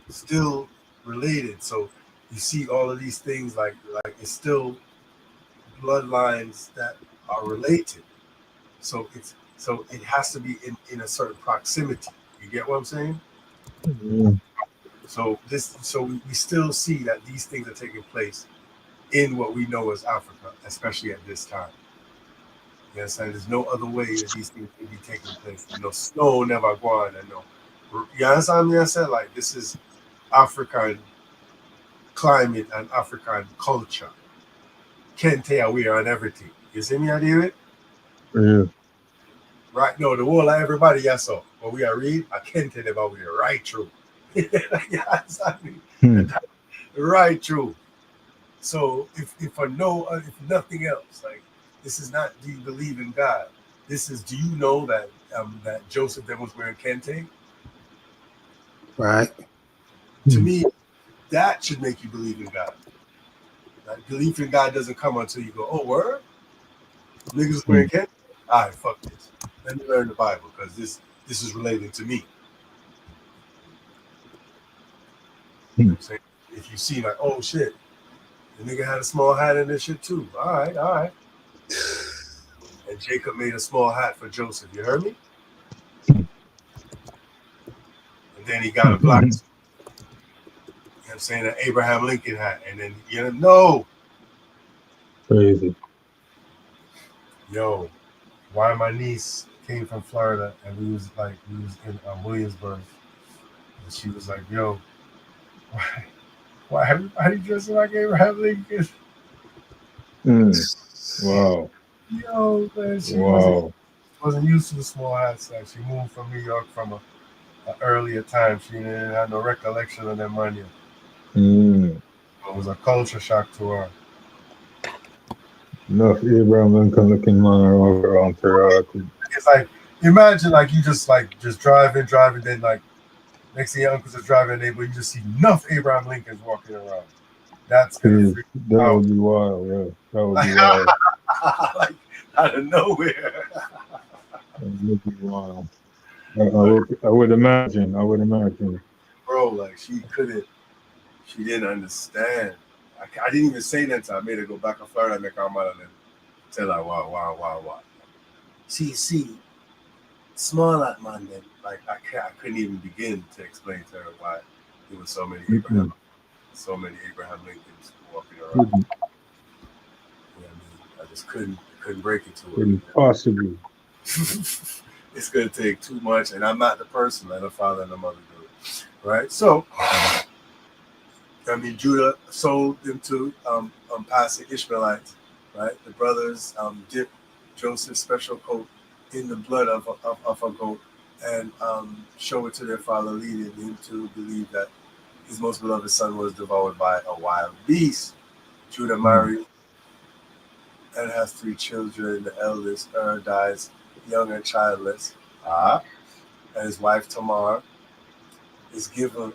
Still related. So you see all of these things like it's still bloodlines that are related. So it has to be in a certain proximity. You get what I'm saying? Mm. So we still see that these things are taking place in what we know as Africa, especially at this time. Yes, and there's no other way that these things can be taking place. No snow never gone, and no. You understand me? I said like this is African climate and African culture. Can't tell we are on everything. You see me? I do it. Yeah. Right? No, the whole of everybody, yes, so. But we are read, I can't tell about we are right through. You understand me? Right through. So if I know, if nothing else, like this is not do you believe in God? This is do you know that that Joseph then was wearing kente? Right. To me, that should make you believe in God. Like, belief in God doesn't come until you go, oh, word? Niggas wearing kente? All right, fuck this. Let me learn the Bible because this is related to me. You know what I'm saying? If you see like, oh shit, the nigga had a small hat in this shit too. All right. And Jacob made a small hat for Joseph. You heard me? And then he got a black suit. You know what I'm saying? An Abraham Lincoln hat. And then, no. Crazy. Yo, why my niece came from Florida and we was in Williamsburg. And she was like, yo, why everybody dressing like Abraham Lincoln? Wow. Yo, man, she wasn't used to the small hats. Like she moved from New York from an earlier time. She didn't have no recollection of them money. It was a culture shock to her. Enough Abraham Lincoln looking man around her. It's like imagine like you just driving, then like next thing your uncles are driving, but you just see enough Abraham Lincolns walking around. That's gonna freak that out. would be wild, yeah. That would be wild. Like out of nowhere. That would be wild. I would imagine. Bro, like she didn't understand. I didn't even say that until I made her go back to Florida and make her mother and tell her, wow. See, small like man, then like I couldn't even begin to explain to her why there was so many Abraham Lincolns walking around. You know what I mean? I just couldn't break it to her. Possibly. It's gonna take too much, and I'm not the person. Let the father and the mother do it, right? So, I mean, Judah sold them to passing Ishmaelites, right? The brothers dipped Joseph's special coat in the blood of a goat and show it to their father, leading him to believe that his most beloved son was devoured by a wild beast. Judah married and has 3 children. The eldest dies young and childless. And his wife Tamar is given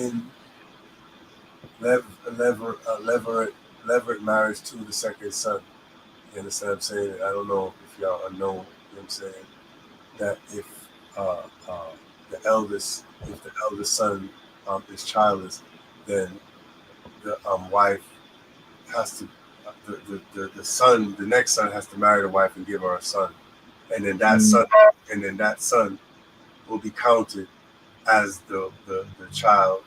in levirate marriage to the second son. You understand what I'm saying? I don't know if y'all know what I'm saying. That if the eldest son is childless, then the wife has to the next son has to marry the wife and give her a son, and then that son will be counted as the child,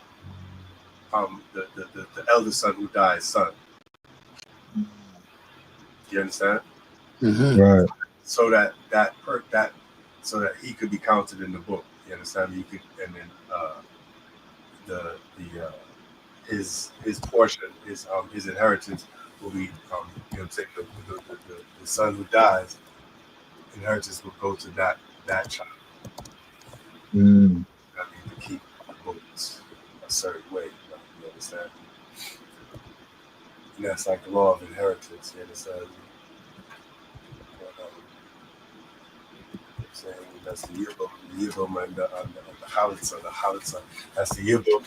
the eldest son who dies son. You understand? Mm-hmm. Right. So that he could be counted in the book. You understand? You could, and then his portion, his inheritance will be the son who dies, inheritance will go to that child. I mean, to keep the books a certain way. You understand? And that's like the law of inheritance. You understand? Saying that's the yearbook and the halitza. That's the yearbook.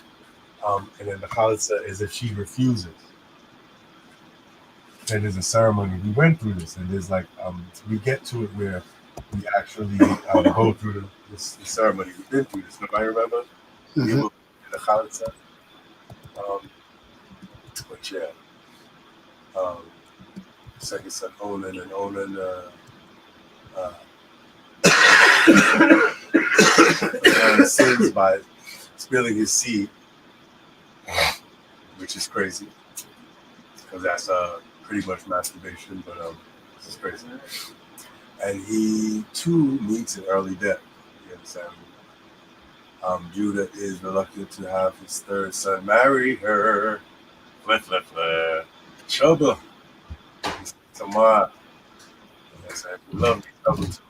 And then the halitza is if she refuses. Then there's a ceremony. We went through this, and there's like we get to it where we actually go through the ceremony. We've been through this. Nobody remember? Mm-hmm. the Chalitza. But yeah, second son Onan, and Onan sins by spilling his seed, which is crazy because that's pretty much masturbation, but this is crazy. And he too meets an early death. You understand? Judah is reluctant to have his third son marry her. Trouble. Tamar. Yes, I love me trouble too.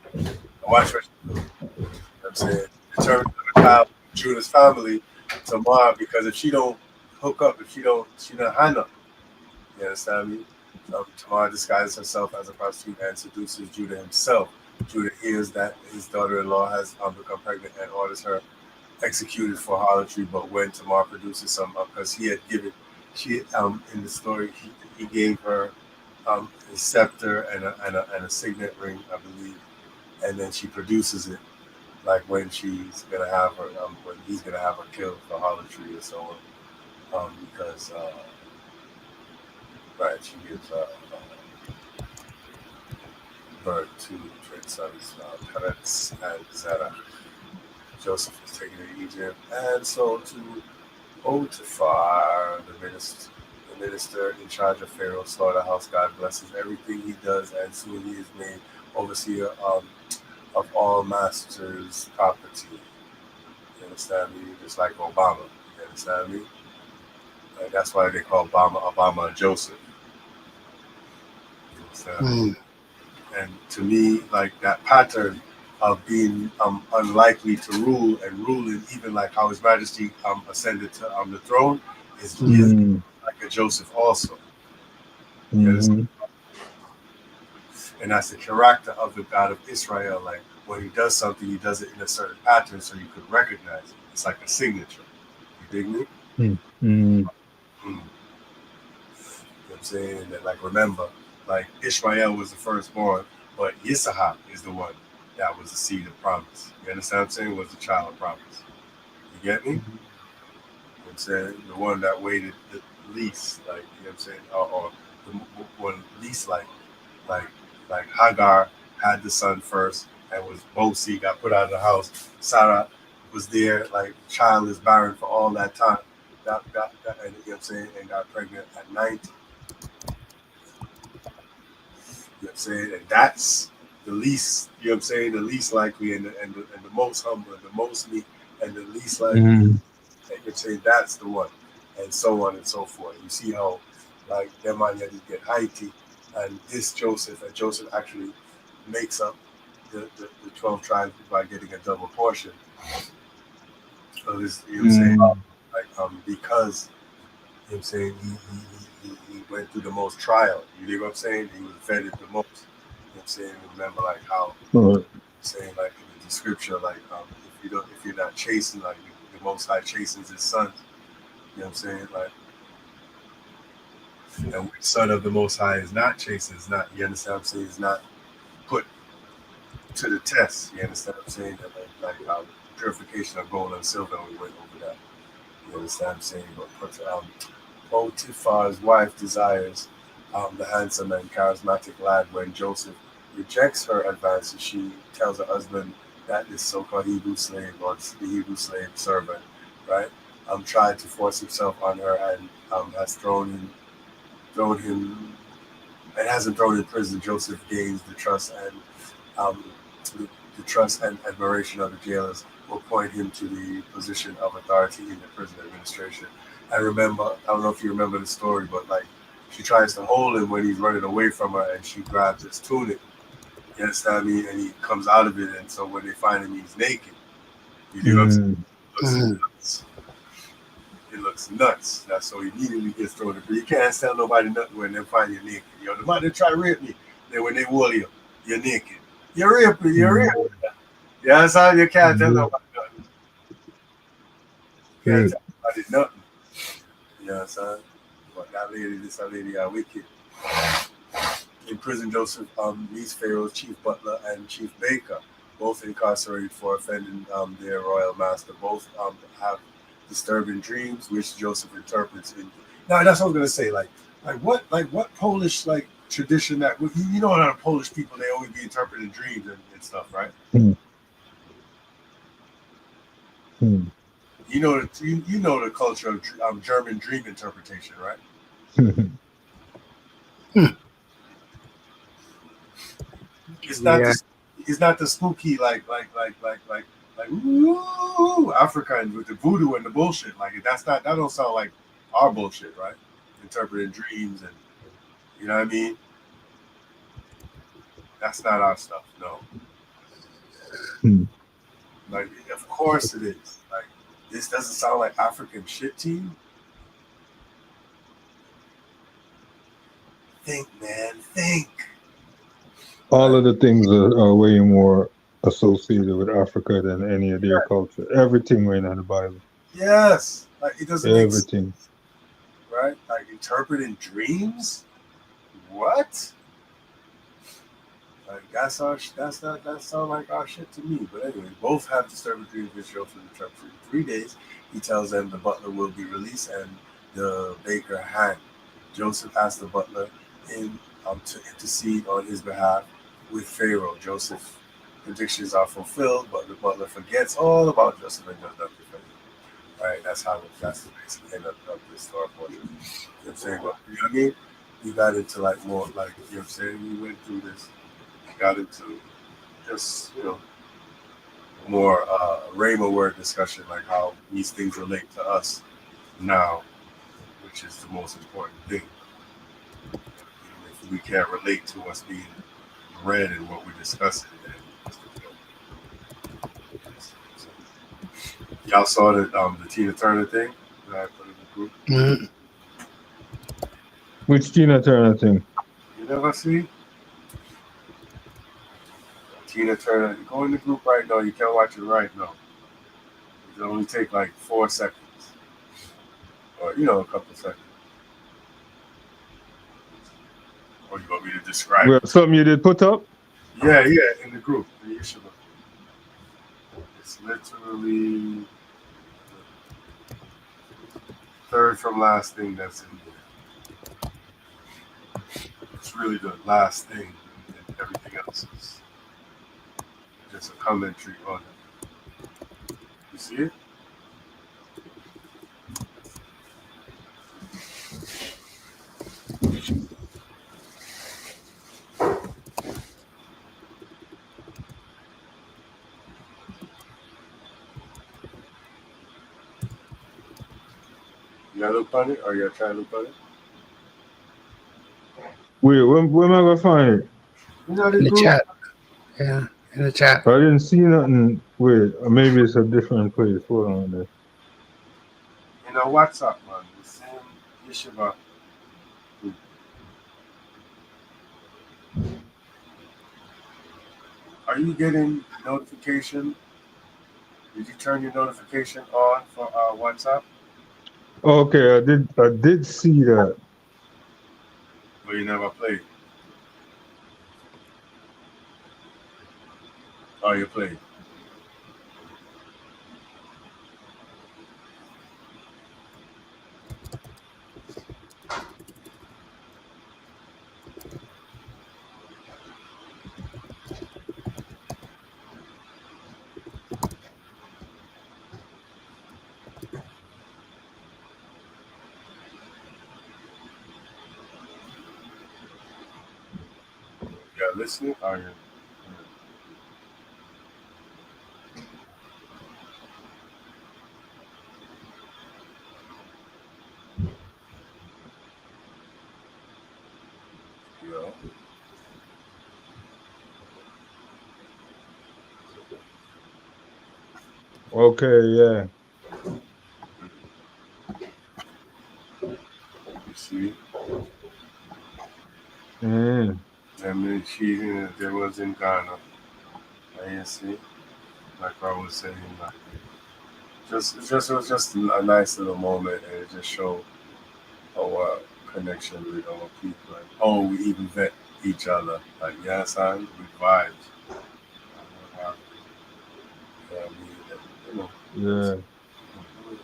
Watch what you do. You know what I'm saying? Determined to the child of Judah's family, Tamar, because if she don't hook up, she not Hannah. You understand me? Tamar disguises herself as a prostitute and seduces Judah himself. Judah hears that his daughter-in-law has become pregnant and orders her executed for harlotry. But when Tamar produces some, because he had given, in the story he gave her a scepter and a signet ring, I believe, and then she produces it, like when she's gonna have her, when he's gonna have her killed for harlotry or so on, because right, she gives birth to twin sons, Peretz and Zerah. Joseph is taken to Egypt, and so to Potiphar, the minister in charge of Pharaoh's slaughterhouse. God blesses everything he does, and soon he is made overseer of all masters' property. You understand me? Just like Obama. You understand me? And that's why they call Obama Joseph. You understand me? And to me, like that pattern of being unlikely to rule and ruling, even like how His Majesty ascended to the throne, is like a Joseph also. And that's the character of the God of Israel. Like when he does something, he does it in a certain pattern so you could recognize it. It's like a signature. You dig me? You know what I'm saying? That, like, remember, like Ishmael was the firstborn, but Yisahak is the one that was the seed of promise. You understand what I'm saying? Was the child of promise. You get me? You know what I'm saying? The one that waited the least, like, you know what I'm saying? Or the one least like Hagar had the son first and was Bosi, got put out of the house. Sarah was there, like, child is barren for all that time. And, you know what I'm saying? And got pregnant at 90. You know what I'm saying? And that's the least, you know what I'm saying, the least likely and the most humble and the most meek and the least likely. And you're saying that's the one. And so on and so forth. You see how, like, them man just get Haiti, and this Joseph actually makes up the 12 tribes by getting a double portion. So this, you know what I'm saying? Like, because, you know what I'm saying, he went through the most trial. You know what I'm saying? He was vetted the most. You know what I'm saying? Remember, like, how saying, like, in the scripture, like, if you're not chastened, like, the Most High chastens his sons. You know what I'm saying? Like, and which son of the Most High is not chastened, is not, you understand what I'm saying, is not put to the test. You understand what I'm saying? That, like purification of gold and silver, and we went over that. You understand what I'm saying? But Potiphar's wife desires the handsome and charismatic lad. When Joseph rejects her advances, she tells her husband that this so-called Hebrew slave, or the Hebrew slave servant, right, tried to force himself on her and has thrown him and hasn't thrown in prison. Joseph gains the trust and the trust and admiration of the jailers, will point him to the position of authority in the prison administration. I remember, I don't know if you remember the story, but like she tries to hold him when he's running away from her, and she grabs his tunic. You understand me? And he comes out of it, and so when they find him, he's naked. You know what I'm saying? It looks nuts. That's so he immediately gets thrown in. But you can't tell nobody nothing when they find you naked. You know, the man they try to rape me, then when they wall you, you're naked. You're raping. Yeah, that's how you can't tell nobody nothing. You can't tell nobody nothing. You know what I'm saying? But that lady are wicked. In prison, Joseph meets Pharaoh's chief butler and chief baker, both incarcerated for offending their royal master. Both have disturbing dreams, which Joseph interprets in. Now that's what I was gonna say. Like what Polish like tradition that you know how Polish people they always be interpreting dreams and stuff, right? You know the culture of German dream interpretation, right? It's not the spooky like ooh, Africa and with the voodoo and the bullshit. Like that don't sound like our bullshit, right? Interpreting dreams and you know what I mean? That's not our stuff, no. Like of course it is. Like this doesn't sound like African shit to you. Think, man, think. All of the things are way more associated with Africa than any of their culture. Everything right in the Bible. Yes, like it doesn't make everything. Sense, right? Like interpreting dreams. What? Like that sounds like our shit to me. But anyway, both have disturbing dreams which show for the trip for 3 days. He tells them the butler will be released and the baker hanged. Joseph asked the butler to intercede on his behalf with Pharaoh. Joseph's predictions are fulfilled, but the butler forgets all about Joseph and does nothing for him. Right? That's the basic end of this story portion. You know what I'm saying? But you know what I mean? You got into like more like, you know what I'm saying? We went through this, got into just, you know, more Rhema word discussion, like how these things relate to us now, which is the most important thing. If we can't relate to what's being read and what we're discussing, then y'all saw the Tina Turner thing that I put in the group. Mm-hmm. Which Tina Turner thing? You never see? Tina Turner, go in the group right now. You can't watch it right now. It'll only take like 4 seconds. Or, you know, a couple seconds. Or you want me to describe it? Something you did put up? Yeah, in the group, in Yeshiva. It's literally the third from last thing that's in there. It's really the last thing, and everything else is just a commentary on it. You see it? You gotta look on it, or you gotta try to look on it? Wait, where am I gonna find it? In the chat. Yeah, in the chat. I didn't see nothing. Wait, maybe it's a different place. Hold on there. You know, WhatsApp, man. The same Yeshiva group. Are you getting notification? Did you turn your notification on for WhatsApp? Okay, I did see that. But you never played. Oh, you played. Yeah, listening. Oh, yeah. Yo. Okay, yeah. You see? Mm. I mean, there was in Ghana. I see. Like I was saying, like, it was just a nice little moment, and it just showed our connection with our people. Like, oh, we even vet each other. Like, yeah, son, we vibes. Yeah, Yeah.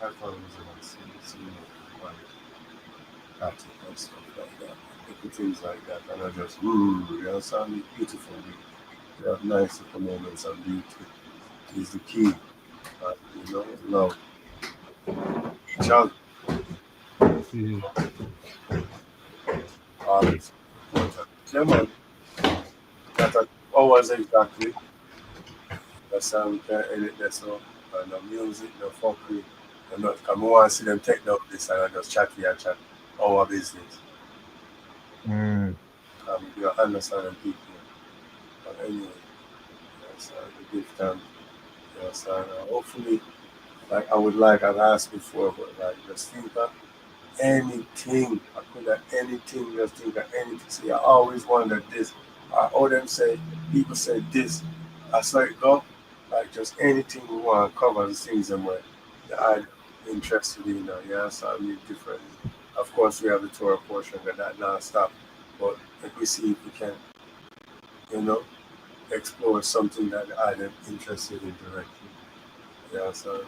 I thought it was about seeing like attic and stuff like that. Little things like that. And I just, you know, sound beautiful. You have nice little moments of beauty is the key. You know, love each other. Yeah. It's important. Yeah, man. That hours exactly. That's how we can edit that so no music, no fuckery. And not come on see them take down this and I just chat here chat our business. You understand the people. But anyway, yes, we give them yes, hopefully like I would like I've asked before, but like just think of anything. I could have anything, just think of anything. See, I always wondered this. I owe them say people say this. I saw it go. Like just anything we want to cover the things and where I'm interested in, yeah, so I mean different. Of course we have the Torah portion that non stop. But like we see if we can, you know, explore something that I'm interested in directly. Yeah, so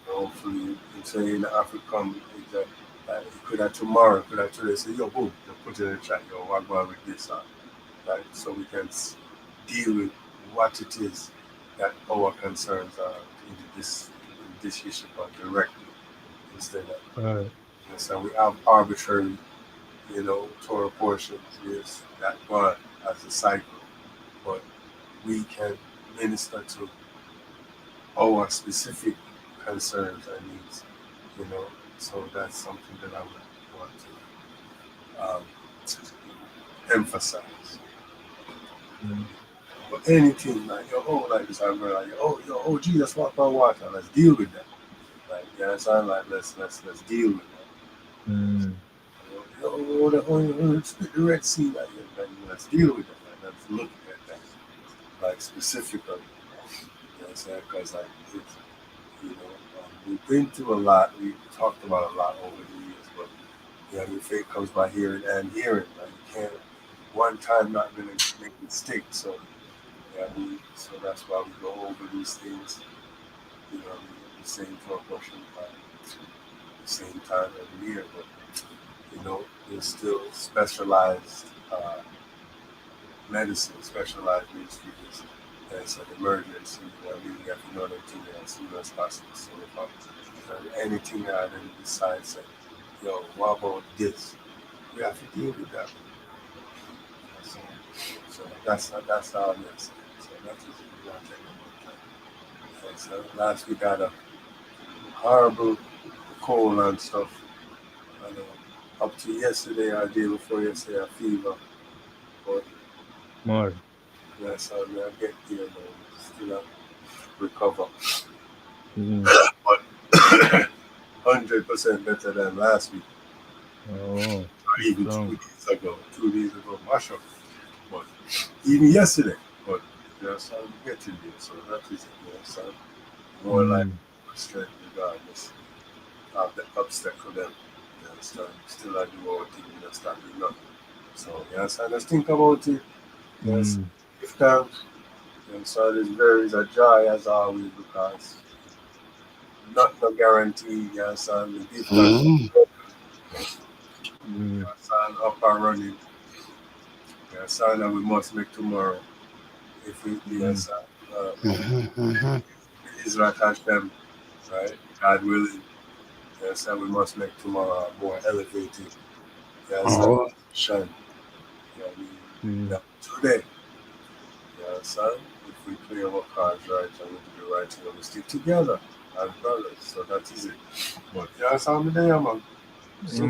hopefully, it's in Africa, it could have tomorrow, could have today say, yo, boom, you put it in the chat, yo, what going with this, like, so we can deal with what it is that our concerns are in this issue, but directly instead of, so we have arbitrary, you know, Torah portions, yes, that one as a cycle, but we can minister to our specific concerns and needs, you know. So that's something that I would want to emphasize. But anything like like this, I'm like Jesus, walk on water. Let's deal with that. Like you understand? Like let's deal with that. Split the Red Sea. Like let's deal with that. Like, let's look at that. Like specifically, you know what I'm saying? Because like it's we've been through a lot. We've talked about a lot over the years, but your faith comes by hearing and hearing. Like you can't one time not gonna make it stick. So so that's why we go over these things. You know, the same proportion by the same time every year. But there's still specialized medicine, specialized ministries. And it's an emergency. You have to know them things as soon as possible. So if anything that I didn't decide, say, yo, what about this? We have to deal with that. So that's how it is. So that's what we're going to take a look at. So last week I had a horrible cold and stuff. And up to yesterday or day before yesterday, a fever. But yes, I get here now. Still recover. But 100% better than last week. Oh, even 2 days ago, mash up. But even yesterday, but I'm getting there. So that is it. More like strength regardless of the obstacle them. Still I do all things, start doing nothing. So I just think about it. Yes, if thanks. So it's a joy as always because not no guarantee, we give thanks. Up and running. That we must make tomorrow. If we Israel touch them, right? God willing. We must make tomorrow more elevated. Shine. Today. If we play our cards right and we do the right thing, we stick together as brothers. So that is it. But me there, man. Let's go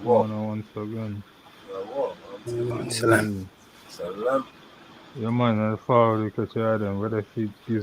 on. Once again. Salam. Salam. Yeah, man, I'll follow the catch them. Whether it's